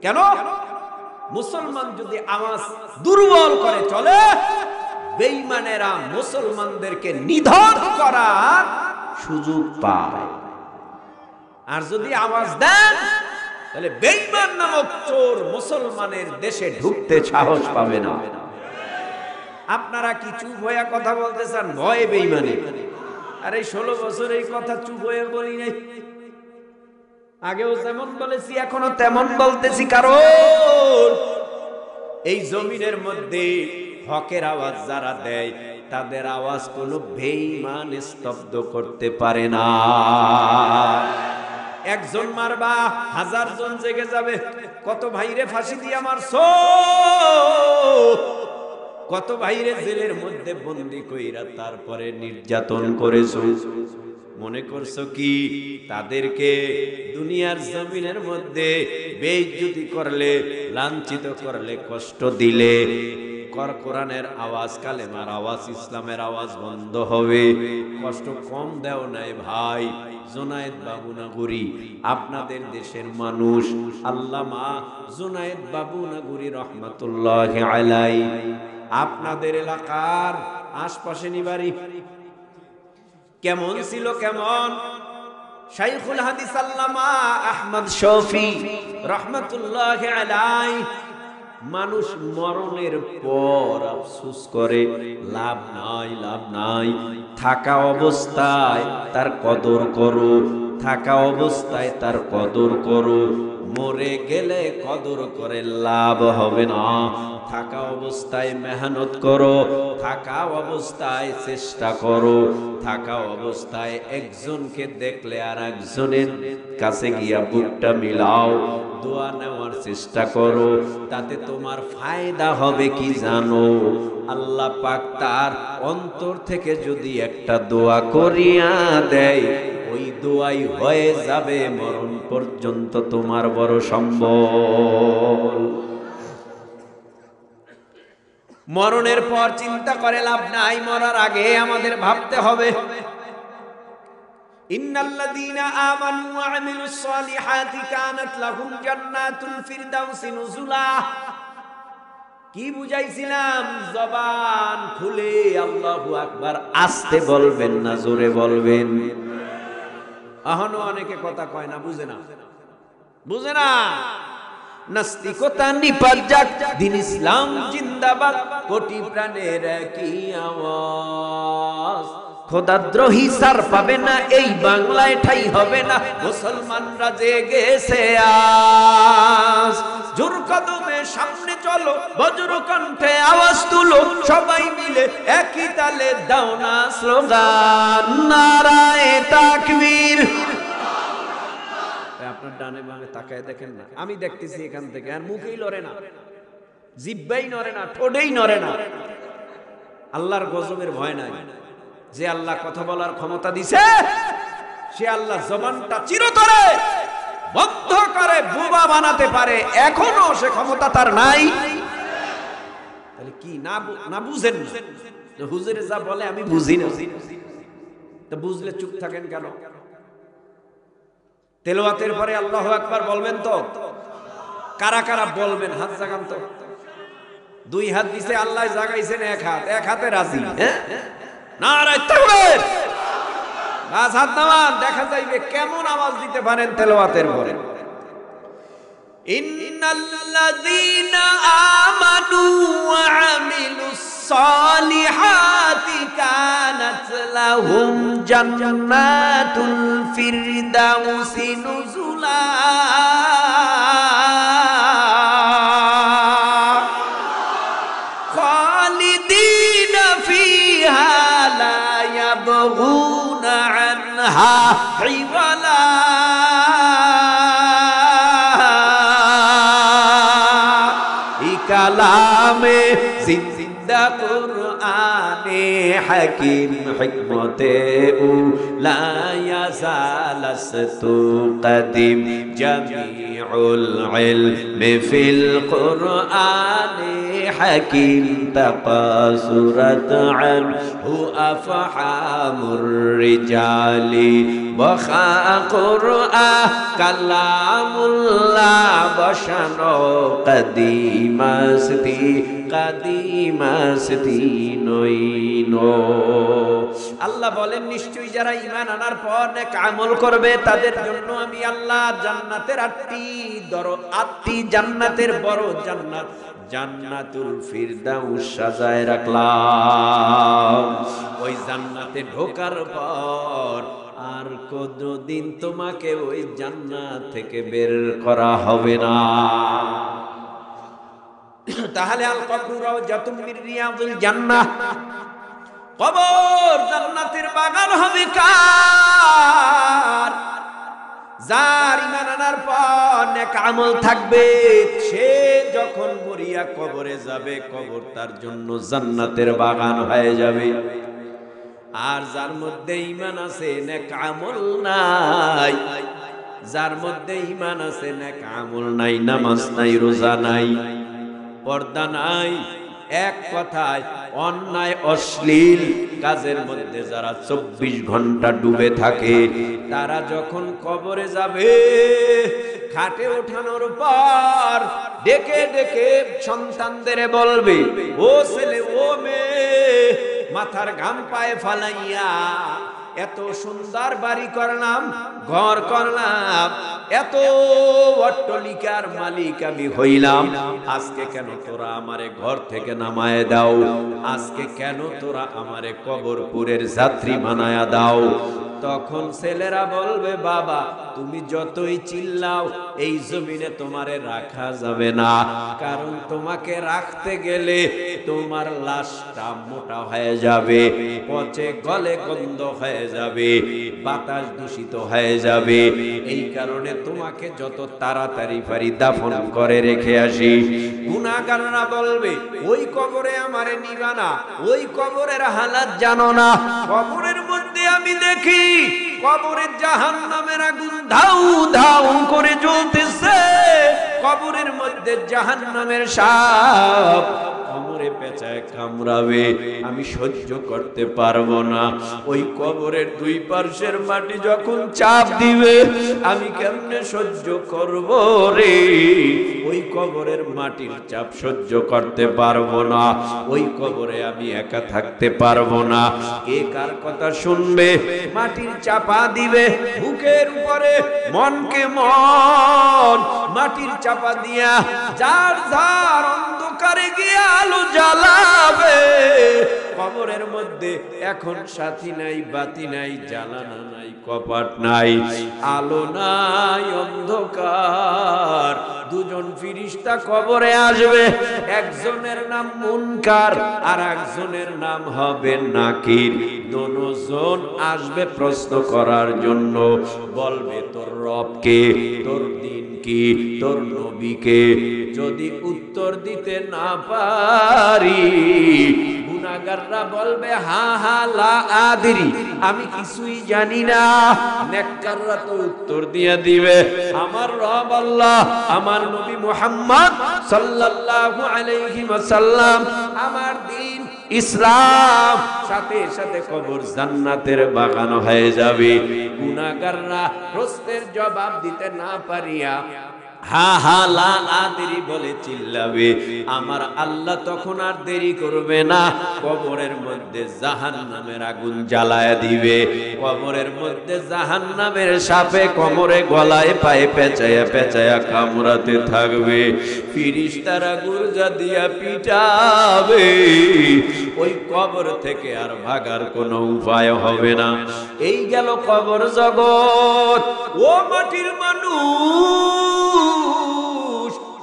কেন? মুসলমান যদি আওয়াজ দুর্বল করে চলে, বেঈমানেরা মুসলমানদেরকে নিধন করার সুযোগ পায়। আর যদি আওয়াজ দেন তাহলে বেঈমান নামক চোর মুসলমানের দেশে ঢুকতে সাহস পাবে না। আপনারা কি চুপ হয়ে কথা বলতে চান ভয়ে বেঈমানে? আরে 16 বছর এই কথা চুপ হয়ে বলি নাই। আগেও যেমন বলেছি এখনো তেমন বলতেছি, কারণ এই জমিনের মধ্যে হকের আওয়াজ যারা দেয় তাদের আওয়াজ কোনো বেঈমান স্তব্ধ করতে পারে না। একজন মারবা 1000 জন জেগে যাবে। কত ভাইরে ফাঁসি দিয়ে মারছো, কত ভাইরে জেলের মধ্যে বন্দী কইরা তারপরে নির্যাতন করেছো। মনে করছো কি তাদেরকে দুনিয়ার জমিনের মধ্যে বেইজ্জতি করলে, লাঞ্ছিত করলে, কষ্ট দিলে কোরআনের আওয়াজ, কালেমার আওয়াজ, ইসলামের আওয়াজ বন্ধ হবে? কষ্ট কম দেও নাই ভাই। জুনায়েদ বাবু নাগুরি আপনাদের দেশের মানুষ, আল্লামা জুনায়েদ বাবু নাগুরি রহমাতুল্লাহি আলাইহি আপনাদের এলাকার আশপাশে নিবাড়ি। কেমন ছিল? কেমন? শাইখুল হাদিস আল্লামা আহমদ শফি রহমাতুল্লাহি আলাইহি মানুষ মরণের পর আফসোস করে, লাভ নাই, লাভ নাই। থাকা অবস্থায় তার কদর করো, থাকা অবস্থায় তার কদর করো, মরে গেলে কদর করে লাভ হবে না। থাকা অবস্থায় মেহনত করো, থাকা অবস্থায় চেষ্টা করো, থাকা অবস্থায় একজনকে দেখলে আর একজনের কাছে গিয়া বুকটা মিলাও, দোয়া নেওয়ার চেষ্টা করো। তাতে তোমার ফায়দা হবে কি জানো? আল্লাহ পাক তার অন্তর থেকে যদি একটা দোয়া করিয়া দেয়, ওই দোয়াই হয়ে যাবে মরণ পর্যন্ত তোমার বড় সম্বল। মরণের পর চিন্তা করে লাভ নাই, মরার আগে আমাদের ভাবতে হবে। ইন্নাল্লাযীনা আমানু ওয়া আমিলুস সালিহাতি কানাত লাহুম জান্নাতুল ফিরদাউসি নুজুলা। কি বুঝাইছিলাম? জবান খুলে আল্লাহু আকবার আস্তে বলবেন না জোরে বলবেন? এখনো অনেকে কথা কয় না, বুঝে না, বুঝে না। নাস্তিকতা নিপাত যাক, দিন ইসলাম জিন্দাবাদ, কোটি প্রাণের কি আওয়াজ। খোদাদ্রোহী সার পাবে না, এই বাংলায় ঠাই হবে না, মুসলমানরা জেগেছে আজ। জোর কদমে সামনে চলো, বজ্র কণ্ঠে আওয়াজ তুলো, সবাই মিলে একই তালে দাও না স্লোগান, নারায়ে তাকবীর। আপনার ডানে বামে তাকায় দেখেন না, আমি দেখতেছি এখান থেকে, আর মুখেই লড়ে না, জিহ্বাই নড়ে না, ঠোঁটেই নড়ে না। আল্লাহর গজবের ভয় নাই। যে আল্লাহ কথা বলার ক্ষমতা দিছে, সে আল্লাহ জবানটা চিরতরে বদ্ধ করে বোবা বানাতে পারে, এখনো সে ক্ষমতা তার নাই। তাহলে কি না বুঝেন? হুজুরে যা বলে আমি বুঝি না, তো বুঝলে চুপ থাকেন কেন? তেলাওয়াতের পরে আল্লাহু আকবার বলবেন তো? কারা কারা বলবেন হাত জাগান তো। দুই হাত দিছে আল্লাহ, জাগাইছেন এক হাত, এক হাতে রাজি। হ্যাঁ, নারায়ে তাকবীর। বাস হাত নামান, দেখা যাইবে কেমন আওয়াজ দিতে পারেন তেলাওয়াতের পরে। ইন্নাল্লাযীনা আমানু ওয়া আমিলুস সালিহাতি কানাত লাহুম জান্নাতুল ফিরদাউসি নুজুলা। খালিদিনা ফিহা লা ইয়াবগুনা আনহা হিওয়ালা। কালামে জিন্দা কুরআনে হাকিম হিকমতে উলা ইয়াজালাস্তু কদিম জামিউল ইলমি ফিল কুরআনে হাকিম তাকাসুরাত আনহু আফহামুর রিজালি ওয়া কুরআন কালামুল্লাহ বশানো কদিমাস্তি কাদিমাস্তি নইনো। আল্লাহ বলেন, নিশ্চয়ই যারা ঈমান আনার পর নেক আমল করবে তাদের জন্য আমি আল্লাহ জান্নাতের 8টি জান্নাতের বড় জান্নাত জান্নাতুল ফিরদাউস সাজায় রাখলাম। ওই জান্নাতে ঢোকার পর আর কোনদিন তোমাকে ওই জান্নাত থেকে বের করা হবে না। তাহলে আল কবরু রাওযাতুম মির রিয়াযিল জান্নাহ, কবর জান্নাতের বাগান হবে কার? যার ঈমান আনার পর নেক আমল থাকবে, সে যখন মরিয়া কবরে যাবে, কবর তার জন্য জান্নাতের বাগান হয়ে যাবে। আর যার মধ্যে ঈমান আছে নেক আমল নাই, যার মধ্যে ঈমান আছে নেক আমল নাই, নামাজ নাই, রোজা নাই, পর্দা নাই, এক কথায় অন্যায় অশ্লীল কাজের মধ্যে যারা 24 ঘন্টা ডুবে থাকে, তারা যখন কবরে যাবে, খাটে ওঠানোর পর ডেকে ডেকে সন্তানদের বলবে, ও ছেলে ও মেয়ে, মাথার ঘাম পায়ে ফালাইয়া এত সুন্দর বাড়ি করলাম, ঘর করলাম, এত অট্টালিকার মালিক আমি হইলাম, আজকে কেন তোরা আমারে ঘর থেকে নামায় দাও? আজকে কেন তোরা আমারে কবরপুরের যাত্রী বানায়া দাও? তখন ছেলেরা বলবে, বাবা তুমি যতই চিল্লাও এই জমিনে তোমারে রাখা যাবে না, কারণ তোমাকে রাখতে গেলে তোমার লাশটা মোটা হয়ে যাবে, পচে গলে গন্ধ হয়ে যাবে, বাতাস দূষিত হয়ে যাবে। এই কারণে তোমাকে যত তাড়াতাড়ি পারি দাফন করে রেখে আসি। গুনাহগাররা বলবে, ওই কবরে আমারে নিবা না, ওই কবরের হালাত জানো না। কবরের মধ্যে আমি দেখি কবরের জাহান্নামের আগুন ধাউ ধাউ করে জ্বলতেছে, কবরের মধ্যে জাহান্নামের সাপ কবরে পেঁচায় কামড়াবে, আমি সহ্য করতে পারবো না। ওই কবরের দুই পার্শ্বের মাটি যখন চাপ দিবে আমি কেমনে সহ্য করব রে? ওই কবরের মাটির চাপ সহ্য করতে পারবো না, ওই কবরে আমি একা থাকতে পারবো না। কে কার কথা শুনবে? মাটির চাপা দিবে বুকের উপরে, মনকে মন মাটির চাপা দিয়া যার যার অন্ধকারে গিয়ে আলো জ্বালাবে। কবরের মধ্যে এখন সাথী নাই, বাতি নাই, জ্বালানা নাই, কপাট নাই, আলো নাই, অন্ধকার। দুজন ফিরিস্তা কবরে আসবে, একজনের নাম মুনকার আর একজনের নাম হবে নাকির। দুজন আসবে প্রশ্ন করার জন্য, বলবে তোর রব কে, তোর দিন কি, তোর নবী কে? যদি উত্তর দিতে না পারি, গুনাহগাররা বলবে হা হা লা আদরি, আমি কিছুই জানি না। নেককাররা তো উত্তর দিয়ে দিবে, আমার রব আল্লাহ, আমার নবী মুহাম্মদ সাল্লাল্লাহু আলাইহি ওয়াসাল্লাম, আমার দ্বীন ইসলাম। সাথে সাথে কবর জান্নাতের বাগান হয়ে যাবে। গুনাহগাররা প্রশ্নের জবাব দিতে না পারিয়া হা হা লা আদরি বলে চিল্লাবে। আমার আল্লাহ তখন আর দেরি করবে না, কবরের মধ্যে জাহান্নামের আগুন জ্বালায় দিবে। কবরের মধ্যে জাহান্নামের সাপে কোমরে গলায় পায়ে পেঁচায়া পেঁচায়া কামড়াতে থাকবে। ফিরিস্তারা গুরজা দিয়া পিটাবে। ওই কবর থেকে আর ভাগার কোনো উপায় হবে না। এই গেল কবর জগৎ। ও মাটির মানুষ,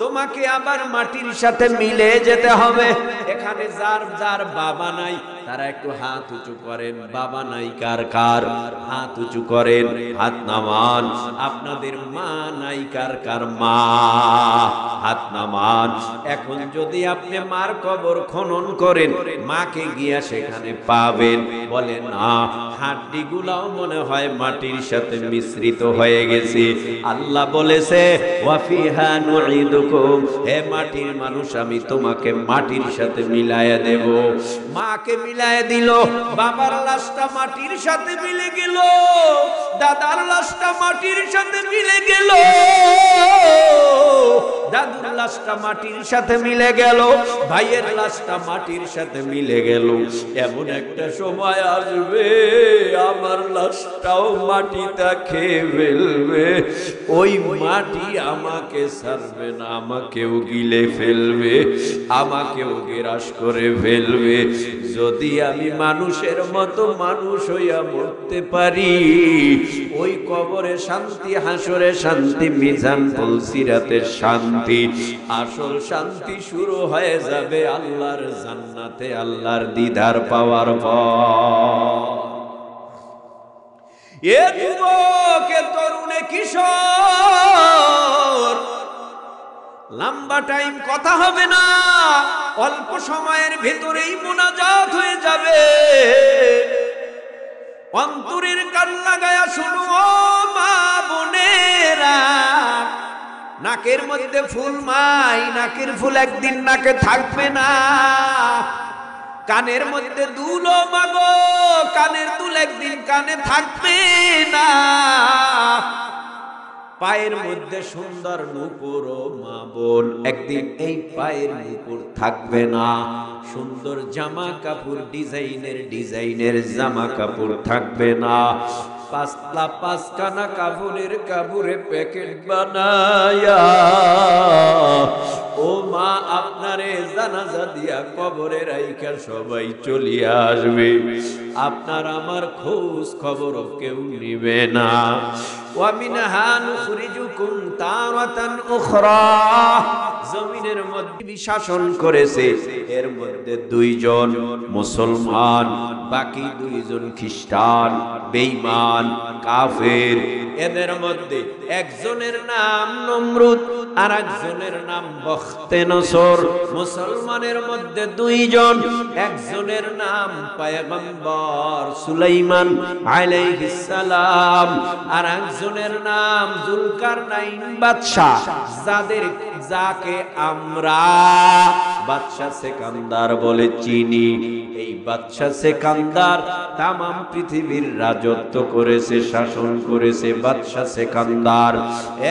তোমাকে আবার মাটির সাথে মিলে যেতে হবে। এখানে যার যার বাবা নাই তারা একটু হাত উঁচু করেন। বাবা নাই কার কার? হাত উঁচু করেন, হাত নামান। আপনাদের মা নাই কার কার? মা, হাত নামান। এখন যদি আপনি মার কবর খনন করেন, মাকে গিয়া সেখানে পাবেন। বলে না, হাড্ডি গুলাও মনে হয় মাটির সাথে মিশ্রিত হয়ে গেছে। আল্লাহ বলেছে ওয়া ফিহা নুঈদুকুম, হে মাটির মানুষ আমি তোমাকে মাটির সাথে মিলায়া দেব। মাকে মিলায়া দিল, বাবার লাশটা মাটির সাথে মিলে গেল, দাদার লাশটা মাটির সাথে মিলে গেল, দাদুর লাশটা মাটির সাথে মিলে গেল, ভাইয়ের লাশটা মাটির সাথে মিলে গেল। এমন একটা সময় আসবে আমার লাশটাও মাটিটা খেয়ে ফেলবে। ওই মাটি আমাকে ছাড়বে না, আমাকেও গিলে ফেলবে, আমাকেও গ্রাস করে ফেলবে। যদি আমি মানুষের মতো মানুষ হইয়া মরতে পারি, ওই কবরে শান্তি, হাসরে শান্তি, মিজান পুলসিরাতে শান্তি, আসল শান্তি শুরু হয়ে যাবে আল্লাহর জান্নাতে, আল্লাহর দিদার পাওয়ার পর। এ যুবক, এ তরুণে কিশোর, লম্বা টাইম কথা হবে না, অল্প সময়ের ভেতরেই মুনাজাত হয়ে যাবে। অন্তরের কান লাগায়া শুনো মা বোনেরা, নাকের মধ্যে ফুল মাই, নাকের ফুল একদিন নাকে থাকবে না। কানের মধ্যে দুলো মাগো, কানের দুল একদিন কানে থাকবে না। পায়ের মধ্যে সুন্দর নূপুর, ও মা বোন, একদিন এই পায়ের নূপুর থাকবে না। সুন্দর জামা কাপড়, ডিজাইনের ডিজাইনের জামা কাপড় থাকবে না। ও পাতলা পাঁচখানা কাপড়ের কাপড়ে প্যাকেট বানায়া ও মা আপনারে জানাজা দিয়া কবরে রাইখা সবাই চলিয়া আসবে, আপনার আমার খোঁজ খবর কেউ নিবে না। ওয়া মিনহা নুখরিজুকুম তারাতান উখরা, জমিনের মধ্যে শাসন করেছে, এর মধ্যে দুইজন মুসলমান, বাকি দুইজন খ্রিস্টান, বেঈমান, কাফের। এদের মধ্যে একজনের নাম নমরুদ আর একজনের নাম বখতেনসর। মুসলমানের মধ্যে দুইজন, একজনের নাম পয়গম্বর সুলাইমান আলাইহিস সালাম আর একজনের নাম জুলকারনাইন বাদশা, যাকে আমরা বাদশা সেকান্দার বলে চিনি। এই বাদশা সেকান্দার তামাম পৃথিবীর রাজত্ব করেছে, শাসন করেছে বাদশা সেকান্দার।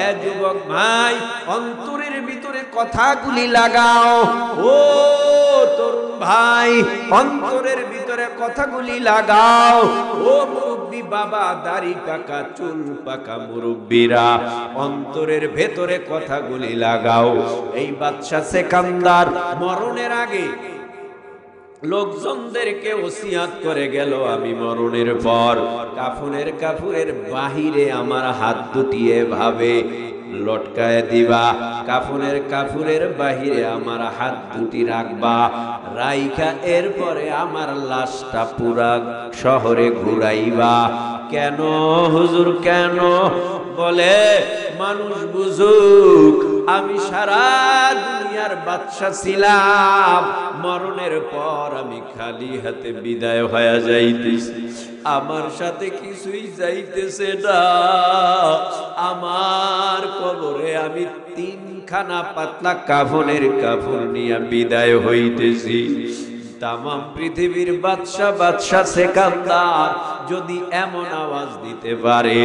এ যুবক ভাই, অন্তরের ভিতরে কথাগুলি লাগাও। ও তরুণ ভাই, অন্তরের ভিতরে কথাগুলি লাগাও। ও মুরব্বী বাবা, দাড়ি পাকা চুল পাকা মুরব্বীরা, অন্তরের ভেতরে কথাগুলি লাগাও। এই বাদশা সেকান্দার মরণের আগে লোকজনদেরকে ওসিয়াত করে গেল, আমি মরণের পর কাফনের বাহিরে আমার হাত দুটি এভাবে লটকায় দিবা, কাফনের বাহিরে আমার হাত দুটি রাখবা, রাইখা এরপরে আমার লাশটা পুরা শহরে ঘুরাইবা। কেন হুজুর কেন? বলে মানুষ বুঝুক আমি সারা দুনিয়ার বাদশা ছিলাম, মরণের পর আমি খালি হাতে বিদায় হয়ে যাইতেছি, আমার সাথে কিছুই যাইতেছে না। আমার কবরে আমি তিনখানা পাতলা কাফনের কাপড় নিয়ে বিদায় হইতেছি। তামাম পৃথিবীর বাদশা সেকান্দার যদি এমন আওয়াজ দিতে পারে,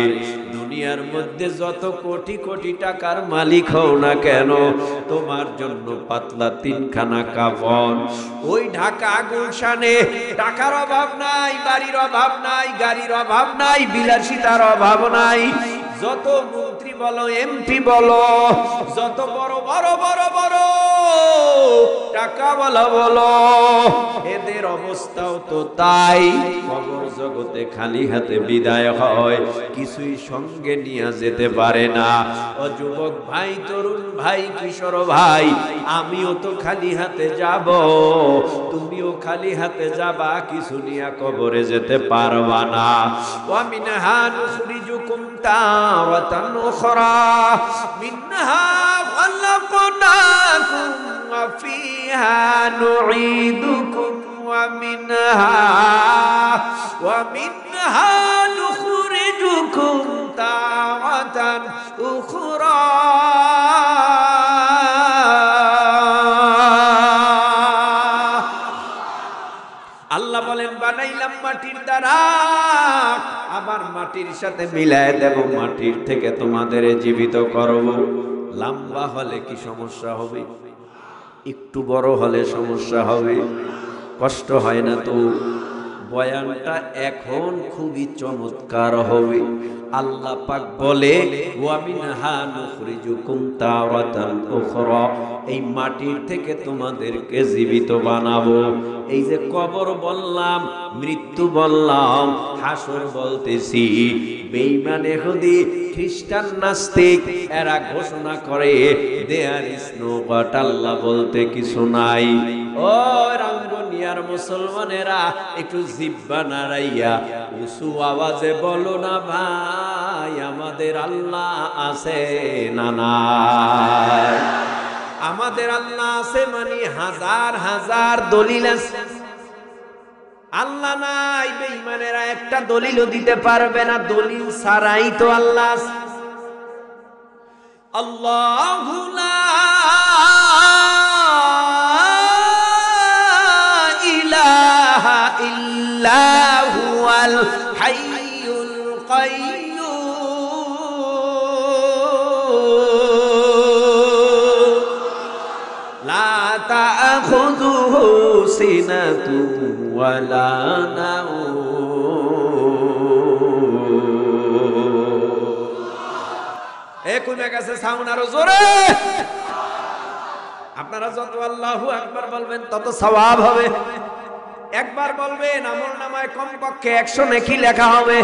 দুনিয়ার মধ্যে যত কোটি কোটি টাকার মালিক হও না কেন, তোমার জন্য পাতলা তিনখানা কাফন। ওই ঢাকা গুলশানে টাকার অভাব নাই, বাড়ির অভাব নাই, গাড়ির অভাব নাই, বিলাসিতার অভাব নাই। যত মন্ত্রী বলো, এমপি বলো, যত বড় বড় বড় বড় টাকাওয়ালা বলো, এদের অবস্থাও তো তাই। কবর জগতে খালি হাতে বিদায় হয়, কিছুই সঙ্গে নিয়ে যেতে পারে না। ও যুবক ভাই, তরুণ ভাই, কিশোর ভাই, আমিও তো খালি হাতে যাব, তুমিও খালি হাতে যাবা, কিছু নিয়ে কবরে যেতে পারবা না। ওয়া মিনহা নুখরিজুকুম তারাতান উখরা, মিনহা খালাকনাকুম ওয়া ফিহা নুঈদুকুম ওয়া মিনহা নুখরিজুকুম তারাতান উখরা। আল্লাহ বলেন বানাইলাম মাটির দ্বারা, আবার মাটির সাথে মিলায় দেব, মাটির থেকে তোমাদের জীবিত করব। লম্বা হলে কি সমস্যা হবে? একটু বড় হলে সমস্যা হবে? কষ্ট হয় না তো? বয়ানটা এখন খুবই চমৎকার হবে। আল্লাহ পাক বলে ওয়া মিনহা নুখরিজুকুম তারাতান উখরা, এই মাটির থেকে তোমাদেরকে জীবিত বানাবো। এই যে কবর বললাম, মৃত্যু বললাম, হাসর বলতেছি, বেঈমান ইহুদি খ্রিস্টান নাস্তিক এরা ঘোষণা করে দেয়ার ইজ নো গড, আল্লাহ বলতে কিছু নাই। ও রাঙ্গুনিয়ার মুসলমানেরা, একটু জিহ্বা নাড়াইয়া উঁচু আওয়াজে বলো না ভাই, আমাদের আল্লাহ আছে না নাই? আমাদের আল্লাহ আছে মানে হাজার হাজার দলিল আছে। আল্লাহ নাই, বেঈমানেরা একটা দলিলও দিতে পারবে না, দলিল ছাড়াই তো আল্লাহ আছে। আল্লাহু লা ইলাহা ইল্লা হুয়াল হাইয়ুল কাইয়্যুম লা তাখুযুহু সিনাতুন ওয়ালা নাওম কমে গেছে সাউন্ড আরো জোরে। আপনারা যত আল্লাহু আকবার বলবেন তত সওয়াব হবে। একবার বলবেন আমলনামায় কমপক্ষে 100 নেকি লেখা হবে।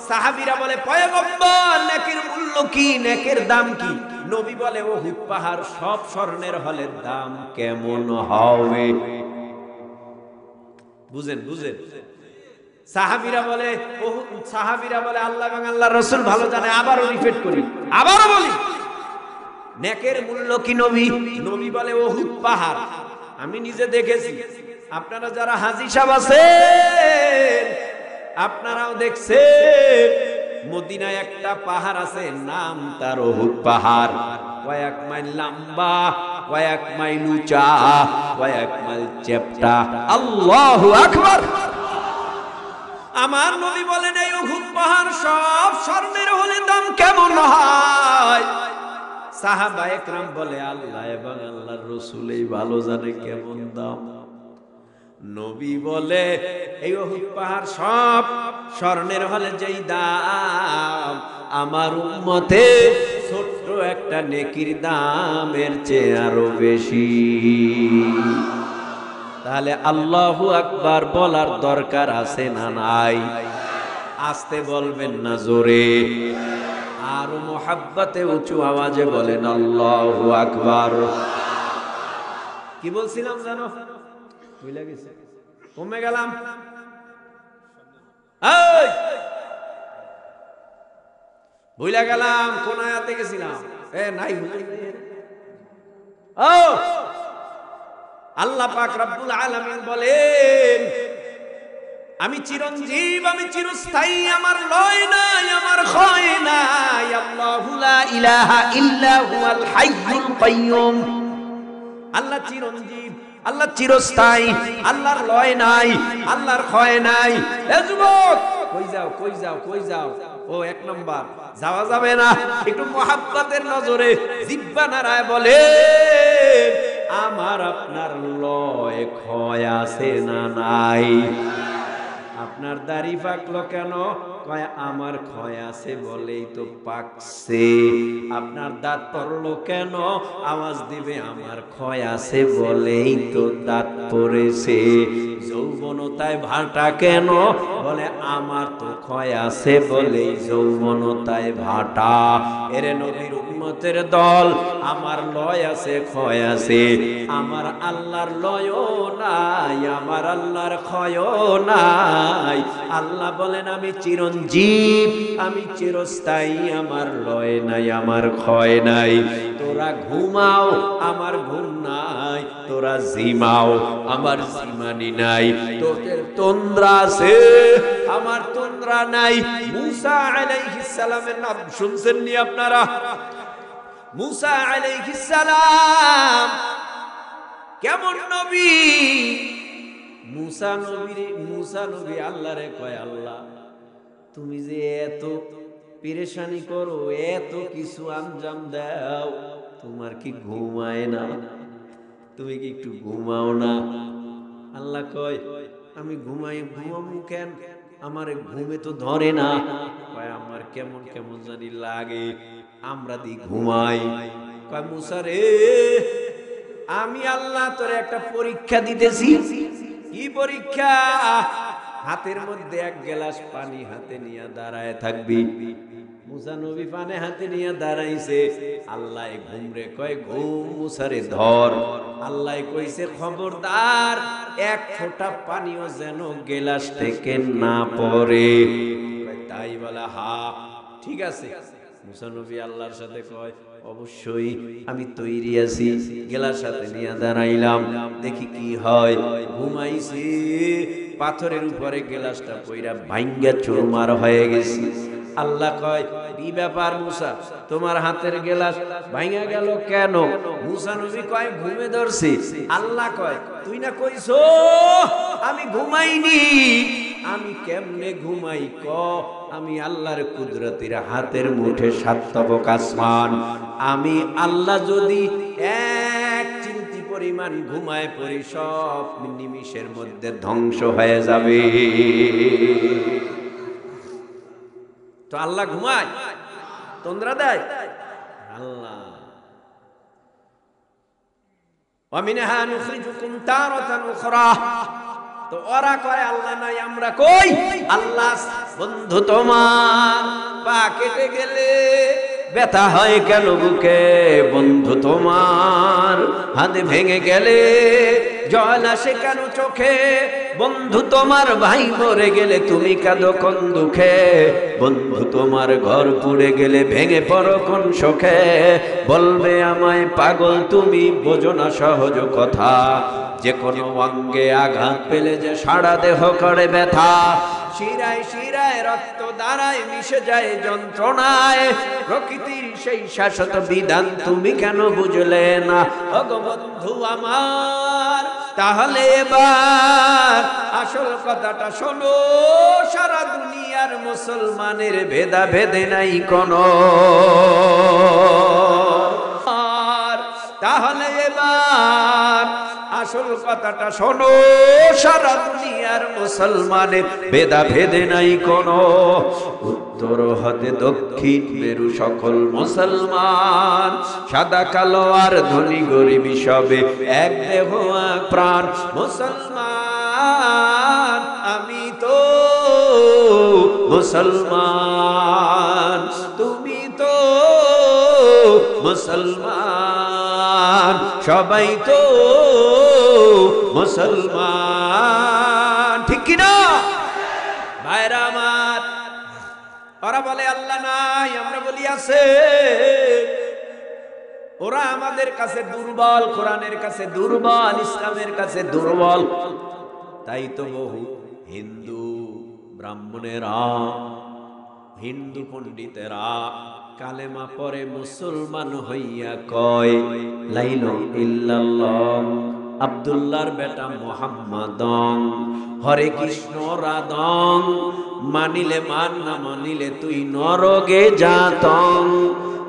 সাহাবীরা বলে পয়গম্বর নেকির মূল্য কি, নেকের দাম কি? নবী বলে উহুদ পাহাড় সব স্বর্ণের হলে দাম কেমন হবে? বুঝেন বুঝেন। সাহাবীরা বলে আল্লাহ এবং আল্লাহর রাসূল ভালো জানে। আবারও রিপিট করি, আবারও বলি, নেকের মূল্য কি নবী? নবী বলে উহুদ পাহাড়। আমি নিজে দেখেছি, আপনারা যারা হাজী সাহেব আছেন আপনারাও দেখছেন, মদিনায় একটা পাহাড় আছে, নাম তার উহুদ পাহাড়। কয়েক মাইল লম্বা, কয়েক মাইল উঁচা, কয়েক মাইল চেপটা। আল্লাহু আকবার। আমার নবী বলেন এই উহুদ পাহাড় সব স্বর্ণের হলে দাম কেমন হয়? সাহাবায়ে কেরাম বলে আল্লাহ এবং আল্লাহর রাসূলই ভালো জানে কেমন দাম। নবী বলে এই উহুদ পাহাড় সব স্বর্ণের হলে যেই দাম, আমার উম্মতে ছোট্ট একটা নেকির দামের চেয়ে আরো বেশি। তাহলে আল্লাহু আকবার বলার দরকার আছে না নাই? আস্তে বলবেন না জোরে? আর মুহাব্বতে উঁচু আওয়াজে বলেন আল্লাহু আকবার। কি বলছিলাম জানো? ভুলে গেছি, কমে গেলাম। এই ভুলে গেলাম, কোন আয়াতে গেছিলাম? নাই আল্লাহ পাক রব্বুল আলামিন বলেন আমি চিরঞ্জীব, আমি চিরস্থায়ী, আমার লয় নাই, আমার ক্ষয় নাই। আল্লাহু লা ইলাহা ইল্লা হুয়াল হাইয়ুল কাইয়্যুম। আল্লাহ চিরঞ্জীব, আল্লাহ চিরস্থায়ী, আল্লাহর লয় নাই, আল্লাহর ক্ষয় নাই। এ যুবক, কই যাও কই যাও কই যাও? ও এক নাম্বার যাওয়া যাবে না। একটু মুহাব্বতের নজরে জিহ্বা নাড়ায় বলে আমার আপনার লয় ক্ষয় আছে না নাই? আপনার দাড়ি পাকলো কেন? কয় আমার ক্ষয় আছে বলেই তো পাকছে। আপনার দাঁত পড়লো কেন? আওয়াজ দিবে আমার ক্ষয় আছে বলেই তো দাঁত পড়েছে। যৌবনতায় ভাটা কেন? বলে আমার তো ক্ষয় আছে বলেই যৌবনতায় ভাটা। এরে নবীর উম্মতের দল, আমার লয় আছে ক্ষয় আছে, আমার আল্লাহর লয়ও নাই, আমার আল্লাহর ক্ষয়ও নাই। আল্লাহ বলেন আমি চিরঞ্জীব, আমি চিরস্থায়ী, আমার লয় নাই, আমার ক্ষয় নাই। তোরা ঘুমাও, আমার ঘুম নাই, তোরা জিমাও, আমার জিমানি নাই। তোদের তন্দ্রা আছে, আমার তন্দ্রা নাই। মুসা আলাইহিস সালামের নাম শুনছেন নি আপনারা? মুসা আলাইহিস সালাম কেমন নবী? মুসা নবী আল্লাহরে কয় আল্লাহ তুমি যে এত পেরেশানি করো, এত কিছু আঞ্জাম দাও, তোমার কি ঘুমায় না? তুমি কি একটু ঘুমাও না? আল্লাহ কয় আমি ঘুমামু কেন? আমার ঘুমে তো ধরে না। কয় আমার কেমন কেমন জানি লাগে, আমরা দি ঘুমাই। কয় মুসা রে, আমি আল্লাহ তোরে একটা পরীক্ষা দিতেছি। কি পরীক্ষা? হাতের মধ্যে এক গ্লাস পানি হাতে নিয়ে দাঁড়ায় থাকবি। মুসা নবী পানি হাতে নিয়ে দাঁড়াইছে। আল্লাহ ঘুমরে কয় ঘুম, মুসারে ধর। আল্লাহ কইছে খবরদার, এক ফোঁটা পানিও যেন গ্লাস থেকে না পড়ে। তাই বলা হা ঠিক আছে। মুসা নবী আল্লাহর সাথে কয় অবশ্যই আমি তৈরি আছি। গ্লাস হাতে নিয়ে দাঁড়াইলাম, দেখি কি হয়। ঘুমাইছি, পাথরের উপরে গ্লাসটা পইরা ভাঙ্গা চুরমার হয়ে গেছে। আল্লাহ কয় কি ব্যাপার মুসা, তোমার হাতের গ্লাস ভাঙ্গা গেল কেন? মুসা নবী কয় ঘুমে ধরছি। আল্লাহ কয় তুই না কইছো আমি ঘুমাইনি। আমি কেমনে ঘুমাই ক? আমি আল্লাহর কুদরতের হাতের মুঠে সাতবক আসমান। আমি আল্লাহ যদি এক চিমটি পরিমাণ ঘুমায় পড়ি, সব নিমিষের মধ্যে ধ্বংস হয়ে যাবে। তো আল্লাহ ঘুমায়? তন্দ্রা দেয় আল্লাহ। ওয়ামিনহা নুখরিজুকুম তারাতান উখরা, তো ওরা কয় আল্লাহ নাই, আমরা কই আল্লাহ। বন্ধু তোমার পা কেটে গেলে ব্যথা হয় কেন বুকে? বন্ধু তোমার হাত ভেঙে গেলে জল আসে কেন চোখে? বন্ধু তোমার ভাই মরে গেলে তুমি কাঁদো কোন দুঃখে? বন্ধু তোমার ঘর পুড়ে গেলে ভেঙে পড়ো কোন শোকে? বলবে আমায় পাগল তুমি, বোঝো না সহজ কথা। যে কোনো অঙ্গে আঘাত পেলে যে সারা দেহ করে ব্যথা, শিরায় শিরায় রক্ত দ্বারায় মিশে যায় যন্ত্রণায়। প্রকৃতির সেই শাশ্বত বিধান তুমি কেন বুঝলে না? ওগো বন্ধু আমার, তাহলে এবার আসল কথাটা শোনো। সারা দুনিয়ার মুসলমানের ভেদা ভেদে নাই কোনো, তাহলে এবার আসল কথাটা শোনো। সারা দুনিয়ার মুসলমানের ভেদা ভেদে নাই কোনো। উত্তর হতে দক্ষিণ মেরু সকল মুসলমান, সাদা কালো আর ধনী গরিব সবে এক দেহ এক প্রাণ। মুসলমান আমি তো মুসলমান, তুমি তো মুসলমান, সবাই তো মুসলমান, ঠিক কিনা ভাইরা আমার? ওরা বলে আল্লাহ নাই, আমরা বলি আছে। ওরা আমাদের কাছে দুর্বল, কোরআনের কাছে দুর্বল, ইসলামের কাছে দুর্বল। তাই তো বহু হিন্দু ব্রাহ্মণেরা, হিন্দু পণ্ডিতেরা কালেমা পরে মুসলমান হইয়া কয় লা ইলাহা ইল্লাল্লাহ, আব্দুল্লাহর বেটা মুহাম্মাদং, হরে কৃষ্ণ রাধং, মানিলে মান না মানিলে তুই নরকে যাতং।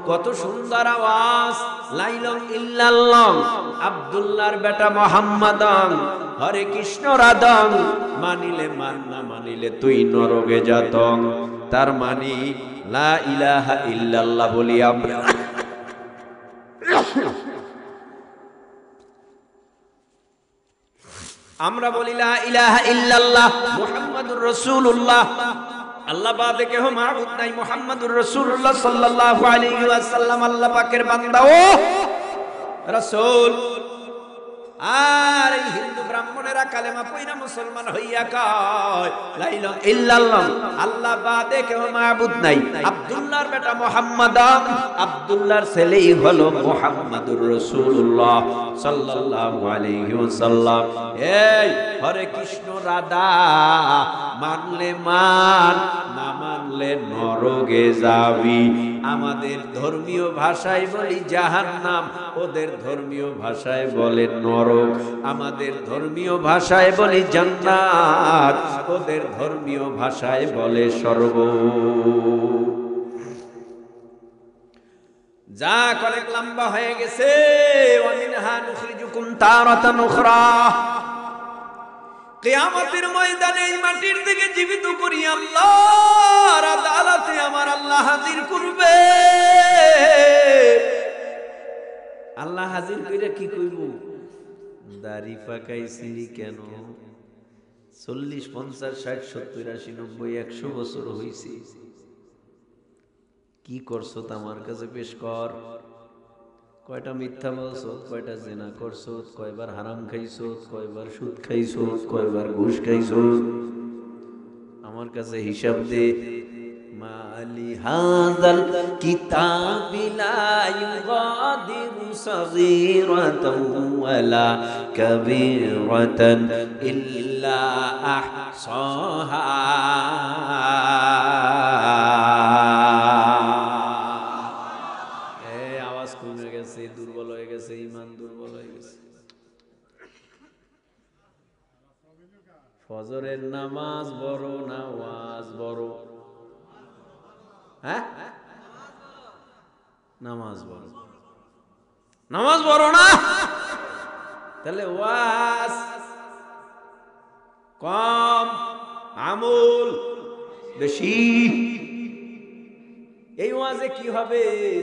কত সুন্দর আওয়াজ, লা ইলাহা ইল্লাল্লাহ, আব্দুল্লাহর বেটা মুহাম্মাদং, হরে কৃষ্ণ রাধং, মানিলে মান না মানিলে তুই নরকে যাতং। তার মানে লা ইলাহা ইল্লাল্লাহ বলি আমরা, আমরা বলি লা ইলাহা ইল্লাল্লাহ মুহাম্মাদুর রাসূলুল্লাহ, আল্লাহ বাদে কেহ মাবুদ নাই, মুহাম্মাদুর রাসূলুল্লাহ সাল্লাল্লাহু আলাইহি ওয়াসাল্লাম আল্লাহ পাকের বান্দা ও রাসূল। আর এই হিন্দু ব্রাহ্মণেরা কালেমা পয়রা মুসলমান হইয়া কয় লা ইলাহা ইল্লাল্লাহ, আল্লাহ বাদে কেউ মাবুদ নাই, আব্দুল্লাহর বেটা মুহাম্মদ, আব্দুল্লাহর ছেলেই হলো মুহাম্মাদুর রাসূলুল্লাহ সাল্লাল্লাহু আলাইহি ওয়াসাল্লাম। এই হরে কৃষ্ণ রাধা, মানলে মান, না মানলে নরকে যাবি। আমাদের ধর্মীয় ভাষায় বলি জাহান্নাম, ওদের ধর্মীয় ভাষায় বলে নরক। আমাদের ধর্মীয় ভাষায় বলি জান্নাত, ওদের ধর্মীয় ভাষায় বলে স্বর্গ। যা অনেক লম্বা হয়ে গেছে। ওয়ামিনহা নুখরিজুকুম তারাতান উখরা, কিয়ামতের ময়দানে এই মাটির দিকে জীবিত করি আল্লাহর আদালতে আমার আল্লাহ হাজির করবে। আল্লাহ হাজির কইরা কি কইব? দাড়ি পাকাইছিলি কেন? 40, 50, 60, 70, 80, 90, 100 বছর হইছে, কি করছো আমার কাছে পেশ কর। কয়টা মিথ্যা বলছো, কয়টা জিনা করছো, কয়বার হারাম খাইছো, কয়বার সুদ খাইছো, কয়বার ঘুষ খাইছো, আমার কাছে হিসাব দে। মালি হাযাল কিতাবি লা ইউগাদিরু সাগীরাতান ওয়ালা কাবীরাতান ইল্লা আহসাহা। দুর্বল হয়ে গেছে, ইমান দুর্বল হয়ে গেছে। ফজরের নামাজ বড় না ওয়াজ বড়? হ্যাঁ, নামাজ বড়। নামাজ বড় না? তাহলে ওয়াজ কম, আমল বেশি। এই ওয়াজে কি হবে?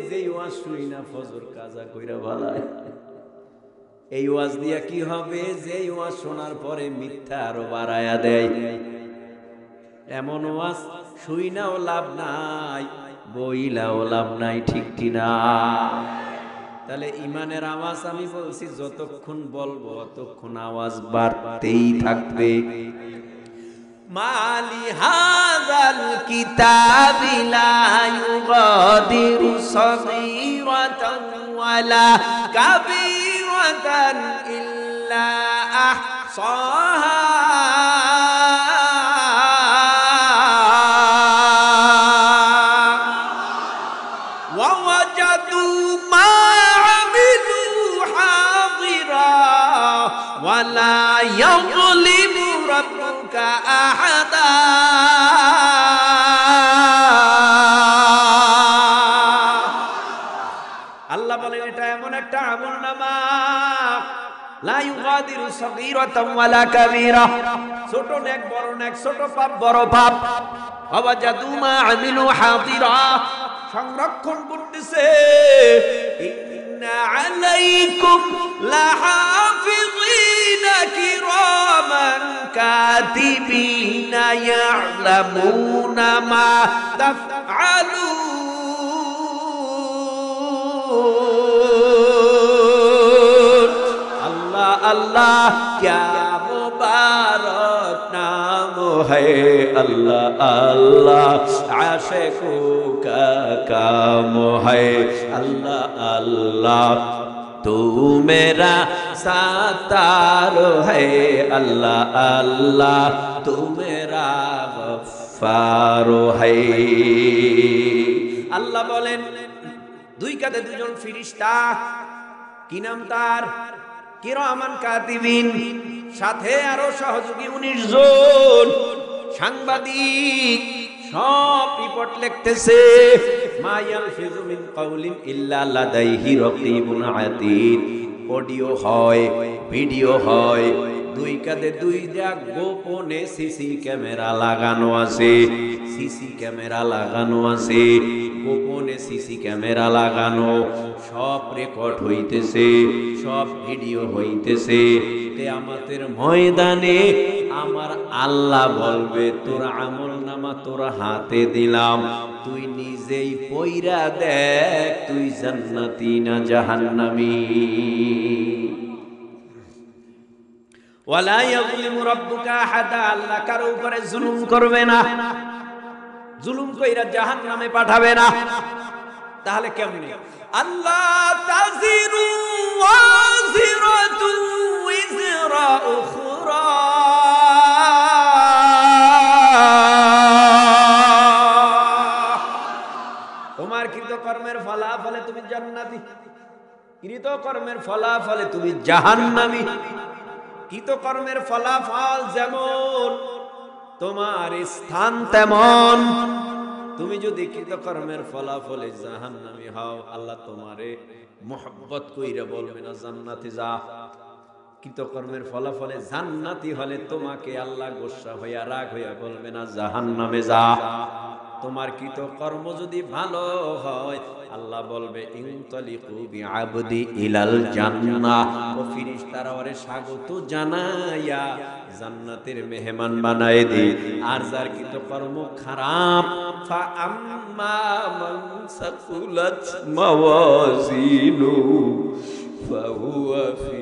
যে ওয়াজ শুই না ফজর কাজা কইরা ভালায়। এই ওয়াজ দিয়া কি হবে? যে ওয়াজ শোনার পরে মিথ্যা আরো বাড়ায়া দেয়। এমন ওয়াজ শুই নাও লাভ নাই, বইলাও লাভ নাই, ঠিক কিনা? তাহলে ইমানের আওয়াজ আমি বলছি যতক্ষণ বলবো ততক্ষণ আওয়াজ বাড়তেই থাকবে। মালি হাযাল কিতাবি লা ইউগাদিরু সগীরাতান ওয়ালা কাবীরাতান ইল্লা আহসাহা ওয়া ওয়াজাদু মা আমিলু হাযিরা ওয়ালা ইয়াযলিমু রাব্বুকা আহাদা। আল্লাহ বলেন এটা এমন একটা আমলনামা, লা ইউগাদিরু সগীরাতান ওয়ালা কাবীরা, ছোট নেক বড় নেক, ছোট পাপ বড় পাপ, ওয়াজাদু মা আমিলু হাযিরা, সংরক্ষণ করতেছে। ইন্না আলাইকুম লাহাফিযিনা কিরামান কাতিবিনা ইয়ালামুনা মা তাফআলুন। আল্লাহ আল্লাহ क्या मुबारक नाम है, अल्लाह अल्लाह आशिकों का काम है, अल्लाह अल्लाह तू मेरा सातार है, अल्लाह अल्लाह तू मेरा गफ्फार है। আল্লাহ বলেন দুই কাঁধে দুজন ফেরেশতা, কি নাম তার? কিরামান কাতিবিন, সাথে আরো সহযোগী 19 জন সাংবাদিক, সব রিপোর্ট লিখতেছে। মা ইয়ালফিযু মিন কাউলিন ইল্লা লাদাইহি রাকিবুন আতীদ। অডিও হয়, ভিডিও হয়, দুই কাঁধে দুইটা গোপনে সিসি ক্যামেরা লাগানো আছে, সিসি ক্যামেরা লাগানো আছে, গোপনে সিসি ক্যামেরা লাগানো, সব রেকর্ড হইতেছে, সব ভিডিও হইতেছে। কিয়ামতের ময়দানে আমার আল্লাহ বলবে তোর আমলনামা তোর হাতে দিলাম, তুই নিজেই পয়রা দেখ তুই জান্নাতি না জাহান্নামী। ওয়ালা ইয়াযলিমু রাব্বুকা আহাদা, আল্লাহ কারো উপরে জুলুম করবে না, জুলুম কইরা জাহান্নামে পাঠাবে না। তাহলে কেমনে? আল্লাহ তাজিরু ওয়াজিরাতু উযরা উখরা, তোমার কৃতকর্মের ফলাফলে তুমি জান্নাতি, কৃতকর্মের ফলাফলে তুমি জাহান্নামী। কৃতকর্মের ফলাফল যেমন তোমার স্থান তেমন। তুমি যদি কৃতকর্মের ফলাফলে জাহান্নামী হও, আল্লাহ তোমারে মোহাব্বত কইরা বলবে না জান্নাতে যা। কৃতকর্মের ফলাফলে জান্নাতি হলে তোমাকে আল্লাহ গোসা হইয়া রাগ হইয়া বলবে না জাহান্নামে যা। তোমার কৃতকর্ম যদি ভালো হয়, আল্লাহ বলবে ইনতালিকু বিআবদি ইলাল জান্নাহ, ও ফেরেশতারা ওরে স্বাগত জানায়া জান্নাতের মেহমান বানায় দে। আর যার কৃতকর্ম খারাপ, ফা আম্মা মান সাকুলাত মাওয়াজিনু ফাহুয়া ফি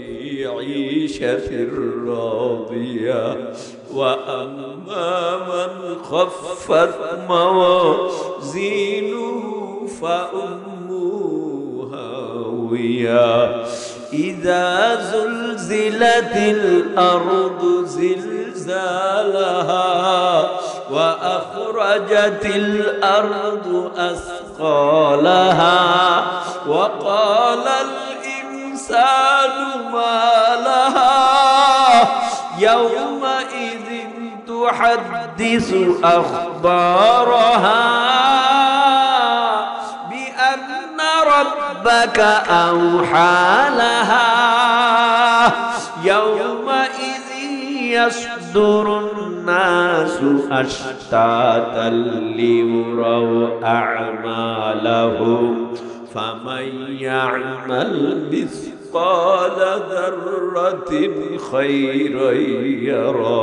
ঈশাতির রাদিয়া ওয়া আম্মা মান খাফফাত মাওয়াজিনুহু فأمه هاوية إذا زلزلت الأرض زلزالها وأخرجت الأرض أثقالها وقال الإنسان ما لها يومئذ تحدث أخبارها ربك أوحى لها يومئذ ইয়াসদুরুন নাসু আশতাতাল লিউরাউ আ'মালাহুম ফামান ইয়া'মাল মিসকালা যাররাতিন খায়রান ইয়ারা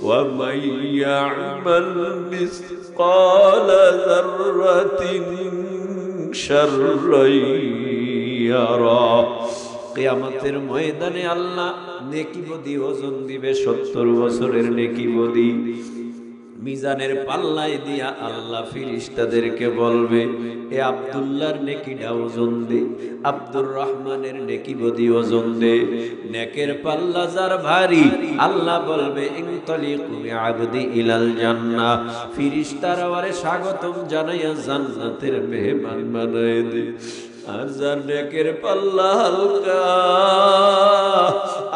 ওয়া মান ইয়া'মাল মিসকালা যাররাতিন শাররান ইয়ারা। কিয়ামতের ময়দানে আল্লাহ নেকি বদি ওজন দিবে, 70 বছরের নেকি বদি মিজানের পাল্লায় দিয়া আল্লাহ ফেরেশতাদেরকে বলবে, এ আব্দুল্লাহর নেকিটা ওজন দে, আব্দুর রহমানের নেকি বদি ওজন দে। নেকের পাল্লা যার ভারী আল্লাহ বলবে ইনতালিকু বিআবদি ইলাল জান্নাহ, ফেরেশতারা ওরে স্বাগতম জানাইয়া জান্নাতের মেহমান বানায় দে। আর যার নেকের পাল্লা হালকা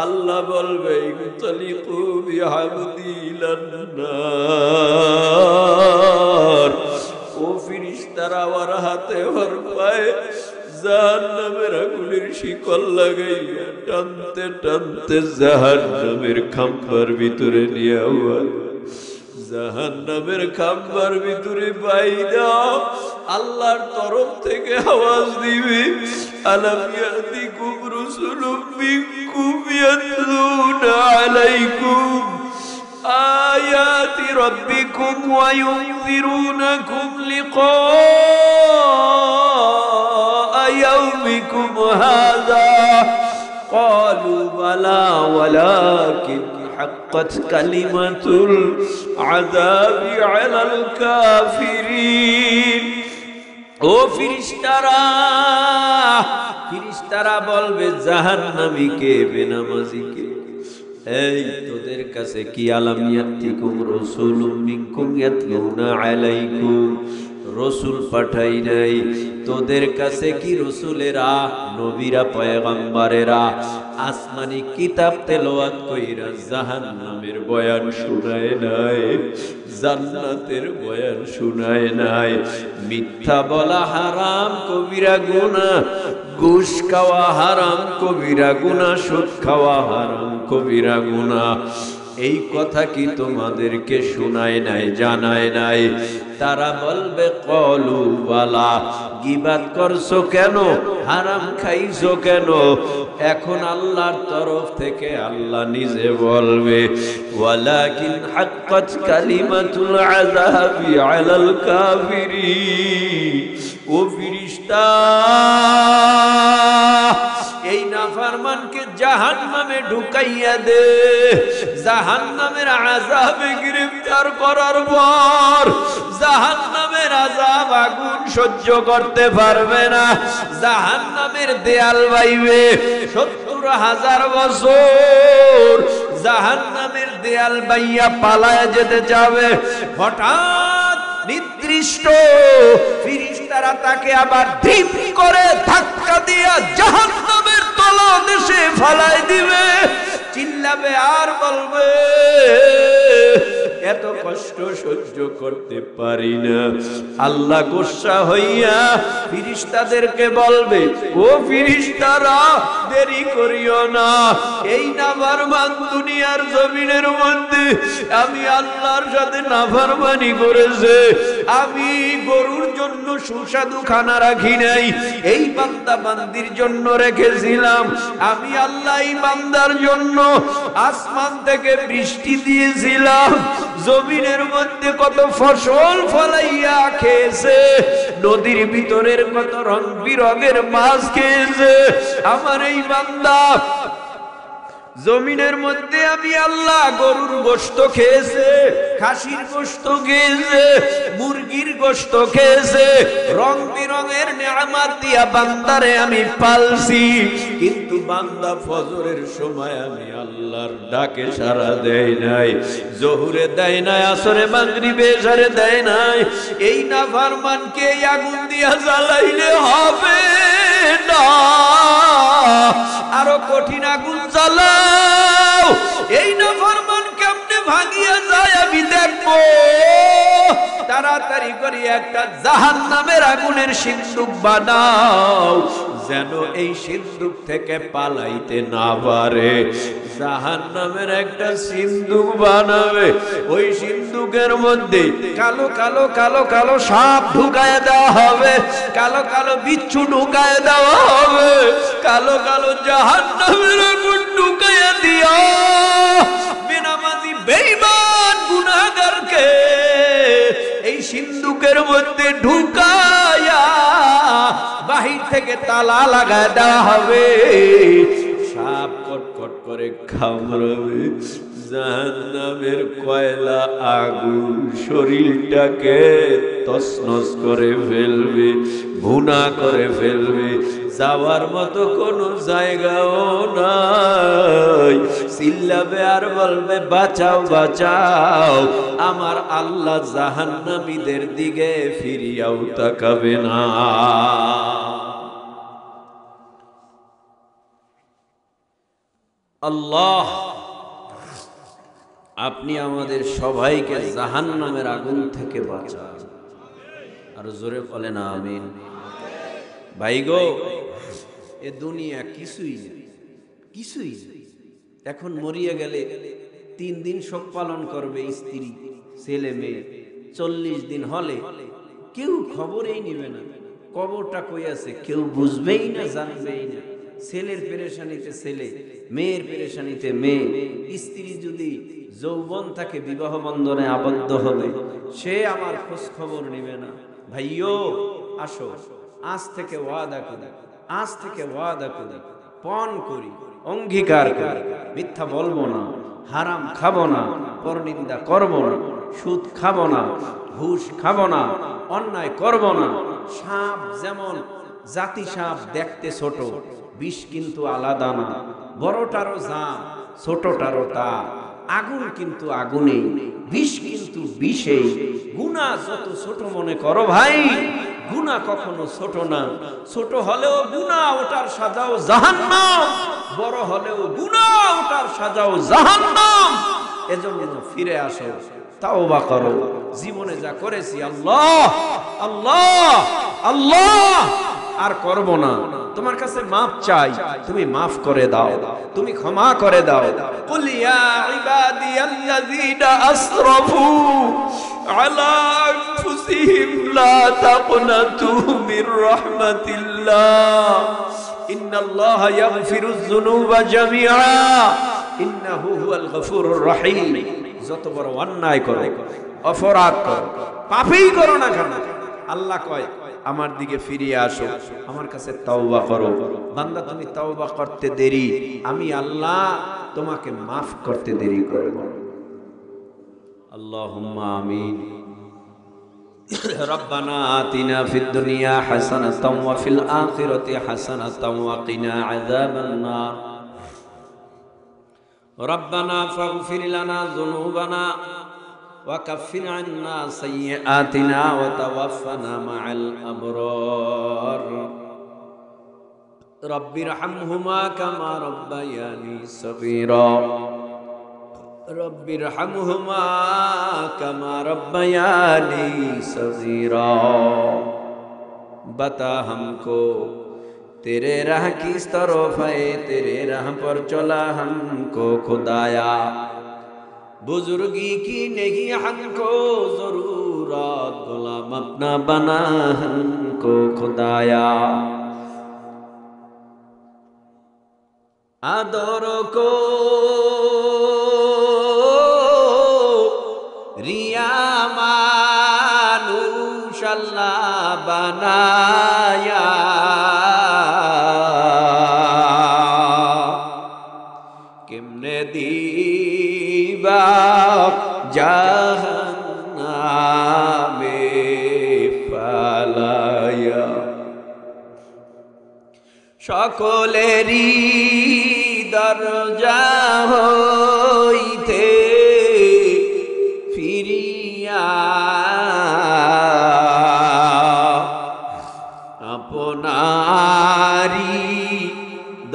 আল্লাহ বলবে ইনতালিকু বিআবদি ইলান নার, ও ফেরেশতারা ওর হাতে ওর পায়ে জাহান্নামের আগুনের শিকল লাগাইয়া টানতে টানতে জাহান্নামের খাম্বার ভিতরে নিয়ে জাহান্নামের খাম্বার ভিতরে বাইদা আল্লাহর তরফ থেকে আওয়াজ দিবে, আলাম ইয়াতিকুম রুসুলুম মিনকুম ইয়াতলুনা আলাইকুম আয়াতি রাব্বিকুম ওয়া ইউনযিরুনাকুম লিকাআ ইয়াউমিকুম হাযা ক্বালু বালা ওয়ালাকিন হাক্কাত কালিমাতুল আযাবি আলাল কাফিরিন। ও ফেরেশতারা, ফেরেশতারা বলবে জাহান্নামীকে, বেনামাজিকে, এই তোদের কাছে কি আলাম ইয়াতিকুম রাসূলুম মিনকুম ইয়াতলুনা আলাইকুম, রসুল পাঠাই নাই তোদের কাছে কি রসুলেরা, নবীরা, পয়গম্বরেরা আসমানি কিতাব তেলাওয়াত কইরা জাহান্নামের বয়ান শুনায় নাই, জান্নাতের বয়ান শুনায় নাই? মিথ্যা বলা হারাম কবিরা গুনাহ, ঘুষ খাওয়া হারাম কবিরা গুনাহ, সুদ খাওয়া হারাম কবিরা গুনাহ। এই কথা কি তোমাদেরকে শোনায় নাই, জানায় নাই? তারা বলবে কলু বালা, গীবাত করছো কেন, হারাম খাইছো কেন? এখন আল্লাহর তরফ থেকে আল্লাহ নিজে বলবে ওয়ালাকিন হাক্কাত কালিমাতুল আযাবি আলাল কাফিরিন। ও ফেরেশতা, এই নাফরমানকে জাহান্নামে ঢুকাইয়া দে। জাহান্নামের আযাবে গ্রেফতার করার পর জাহান্নামের আযাব আগুন সহ্য করতে পারবে না, জাহান্নামের দেয়াল বাইবে ৭০,০০০ বছর জাহান্নামের দেয়াল বাইয়া পালায়া যেতে যাবে। হঠাৎ নির্দিষ্ট ফেরেশতারা তাকে আবার ধীপ করে ধাক্কা দিয়া জাহান্নামের তলদেশে ফালায় দিবে, চিল্লাবে আর বলবে এত কষ্ট সহ্য করতে পারি না। আল্লাহ গোসা হইয়া ফেরেশতাদেরকে বলবে ও ফেরেশতারা দেরি করিও না, এই নাফরমান দুনিয়ার জমিনের মধ্যে আমি আল্লাহর সাথে নাফরমানি করেছে, আমি গরুর জন্য সুস্বাদু খানা রাখি নাই, এই বান্দা বান্দির জন্য রেখেছিলাম। আমি আল্লাহ এই বান্দার জন্য আসমান থেকে বৃষ্টি দিয়েছিলাম, জমিনের মধ্যে কত ফসল ফলাইয়া খেয়েছে, নদীর ভিতরের কত রং বিরঙের মাছ খেয়েছে আমার এই বান্দা। জমিনের মধ্যে আমি আল্লাহ গরুর গোশত খেয়েছে, খাসির গোশত খেয়েছে, মুরগির গোশত খেয়েছে, রং বিরঙের নেয়ামত দিয়া বান্দারে আমি পালছি। কিন্তু বান্দা ফজরের সময় আমি আল্লাহর ডাকে সাড়া দেয় নাই, জোহরে দেয় নাই, আসরে মাগরিবে এশারে দেয় নাই। এই নাফরমানকে আগুন দিয়া জ্বালাইলে হবে না, আরো কঠিন আগুন জ্বালাও। এই নাফরমান কেমনে ভাঙিয়া যায় আমি দেখবো। তাড়াতাড়ি করে একটা জাহান্নামের আগুনের সিন্দুক বানাও, যেন এই সিন্ধুক থেকে পালাইতে না পারে। জাহান্নামের একটা সিন্ধুক বানাবে, ওই সিন্ধুকের মধ্যে কালো কালো কালো কালো সাপ ঢুকায় দেওয়া হবে, কালো কালো বিচ্ছু ঢুকায় দেওয়া হবে, কালো কালো জাহান্নামের আগুন ঢুকায় দিয়া বেনামাজি বেঈমান গুনাহগারকে এই সিন্ধুকের মধ্যে ঢুকায়া বাহির থেকে তালা লাগায় দেওয়া হবে। সাপ কটকট করে কামড়াবে, জাহান্নামের কয়লা আগুন শরীরটাকে তছনছ করে ফেলবে, ভুনা করে ফেলবে, যাওয়ার মতো কোনো জায়গাও নাই। চিল্লাবে আর বলবে বাঁচাও বাঁচাও, আমার আল্লাহ জাহান্নামীদের দিকে ফিরিয়াও তাকাবে না। আল্লাহ আপনি আমাদের সবাইকে জাহান্নামের আগুন থেকে বাঁচান, আর জোরে বলেন আমিন। ভাই গো, এ দুনিয়া কিছুই না, কিছুই না। এখন মরিয়া গেলে 3 দিন শোক পালন করবে স্ত্রী ছেলে মেয়ে, 40 দিন হলে কেউ খবরই নিবে না, কবরটা কই আছে কেউ বুঝবেই না, জানবেই না। ছেলের পেরেশানিতে ছেলে, মেয়ের পেরেশানিতে মেয়ে। স্ত্রী যদি যৌবন থাকে বিবাহ বন্ধনে আবদ্ধ হবে, সে আমার খোঁজ খবর নিবে না। ভাইও আসো, আজ থেকে ওয়াদা করি, আজ থেকে ওয়াদা করি, পণ করি, অঙ্গীকার করি, মিথ্যা বলবো না, হারাম খাবো না, পরনিন্দা করবো না, সুদ খাবো না, ঘুষ খাবো না, অন্যায় করবো না। সাপ যেমন জাতি সাপ দেখতে ছোট, বিষ কিন্তু আলাদা না, বড়টারও জাম ছোটটারও তা। আগুন কিন্তু আগুনেই, বিষ কিন্তু বিষেই। গুনাহ যত ছোট মনে করো ভাই, গুনাহ কখনো ছোট না। ছোট হলেও গুনাহ, ওটার সাজাও জাহান্নাম। বড় হলেও গুনাহ, ওটার সাজাও জাহান্নাম। এজন্য ফিরে আসো, তাওবা করো। জীবনে যা করেছি আল্লাহ আল্লাহ আল্লাহ আর করব না, তোমার কাছে মাফ চাই, তুমি মাফ করে দাও, তুমি ক্ষমা করে দাও। কুল ইয়া ইবাদিয়াল্লাযীনা আসরাফু আলা আনফুসিহিম লা তাকনাতু মির রাহমাতিল্লাহ ইন্নাল্লাহা ইয়াগফিরুয যুনুবা জামিআ ইন্নাহু হুয়াল গফুরুর রহিম। যত বড় অন্যায় করো, অপরাধ করো, পাপই করো না কেন, আল্লাহ কয় আমার দিকে ফিরিয়ে আসো, আমার কাছে তাওবা করো। বান্দা তুমি তাওবা করতে দেরি, আমি আল্লাহ তোমাকে মাফ করতে দেরি করব। আল্লাহুম্মা আমিন। রব্বানা আতিনা ফিদ দুনিয়া হাসানাতাও ওয়া ফিল আখিরাতি হাসানাতাও ওয়া কিনা আযাবান নার। রব্বানা ফাগফির লানা যুনুবানা وكفر عنا سيئاتنا وتوفنا مع الأبرار رب ارحمهما كما ربياني صغيرا رب ارحمهما كما ربياني صغيرا बता हमको तेरे राह किस तरफ है, तेरे राह पर चला हमको खुदाया। बुजुर्गी की नहीं हमको जरूरत, गुलाम अपना बना हमको खुदाया। आदर को रिया मानुष अल्लाह बनाया। किमने दीवा জাহান্নামে ফালায়া। সকলেরই দরজা হইতে ফিরিয়া আপনারি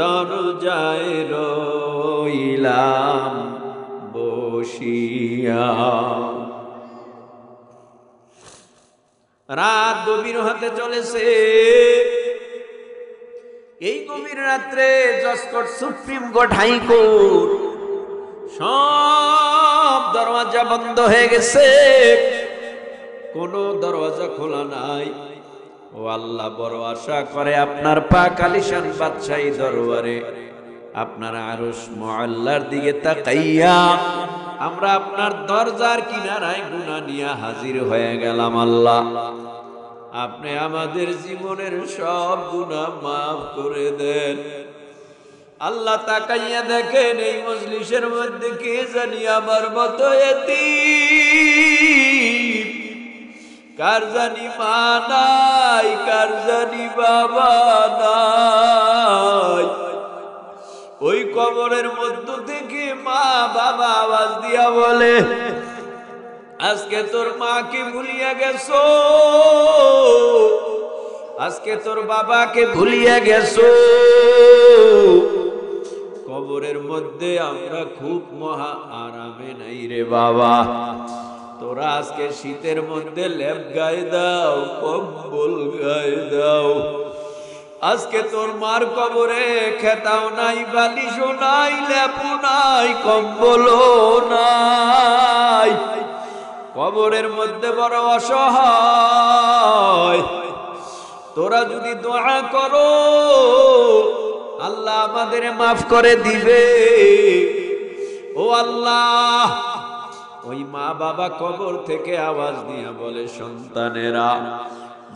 দরজায় রইলাম বসিয়া। রাত গভীর হতে চলেছে, এই গভীর রাত্রে জজকোর্ট, সুপ্রিম কোর্ট, হাইকোর্ট সব দরওয়াজা বন্ধ হয়ে গেছে, কোনো দরওয়াজা খোলা নাই। ও আল্লাহ, বড় আশা করে আপনার পাক আলিশান বাদশাহী দরবারে আপনার আরশ মুআল্লার দিকে তাকাইয়া আমরা আপনার দরজার কিনারায় গুনাহ নিয়ে হাজির হয়ে গেলাম। আল্লাহ, আপনি আমাদের জীবনের সব গুনাহ মাফ করে দেন। আল্লাহ, তাকাইয়া দেখেন এই মজলিসের মধ্যে কে জানি আমার মতো এতিম, কার জানি মা নাই, কার জানি বাবা নাই। ওই কবরের মধ্য থেকে মা বাবা আওয়াজ দিয়া বলে, আজকে তোর মাকে ভুলিয়া গেছো, আজকে তোর বাবাকে ভুলিয়া গেছো। কবরের মধ্যে আমরা খুব মহা আরামে নাই রে বাবা। তোরা আজকে শীতের মধ্যে লেপ গায়ে দাও, কম্বল গায়ে দাও। আজকে তোর মার কবরে খেতাও নাই, বালিশও নাই, লেপও নাই, কম্বলও নাই। কবরের মধ্যে বড় অসহায়। তোরা যদি দোয়া করো আল্লাহ আমাদের মাফ করে দিবে। ও আল্লাহ, ওই মা বাবা কবর থেকে আওয়াজ দিয়া বলে, সন্তানেরা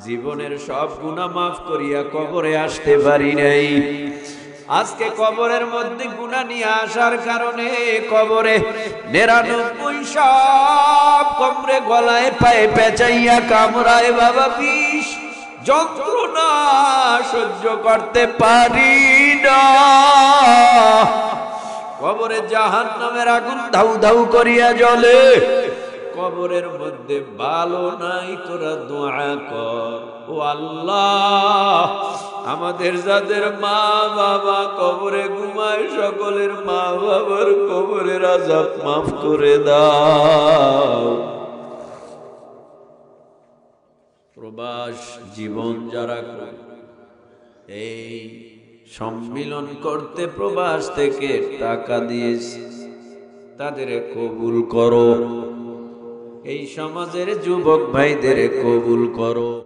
জীবনের সব গুনাহ মাফ করিয়া কবরে আসতে পারি নাই। আজকে কবরের মধ্যে গুনাহ নিয়ে আসার কারণে কবরে 99 সাপ কবরে গলায় পায়ে পেঁচাইয়া কামড়ায় বাবা, বিষ যন্ত্রণা সহ্য করতে পারি না। কবরে জাহান্নামের আগুন ধাউ ধাউ করিয়া জ্বলে। কবরের মধ্যে ভালো নাই, তোরা দোয়া কর। ও আল্লাহ, আমাদের যাদের মা বাবা কবরে ঘুমায় সকলের মা বাবার কবরের আযাব মাফ করে দাও। প্রবাস জীবন যারা করে এই সম্মিলন করতে প্রবাস থেকে টাকা দিয়েছে, তাদের কবুল করো। এই সমাজের যুবক ভাইদের কবুল করো।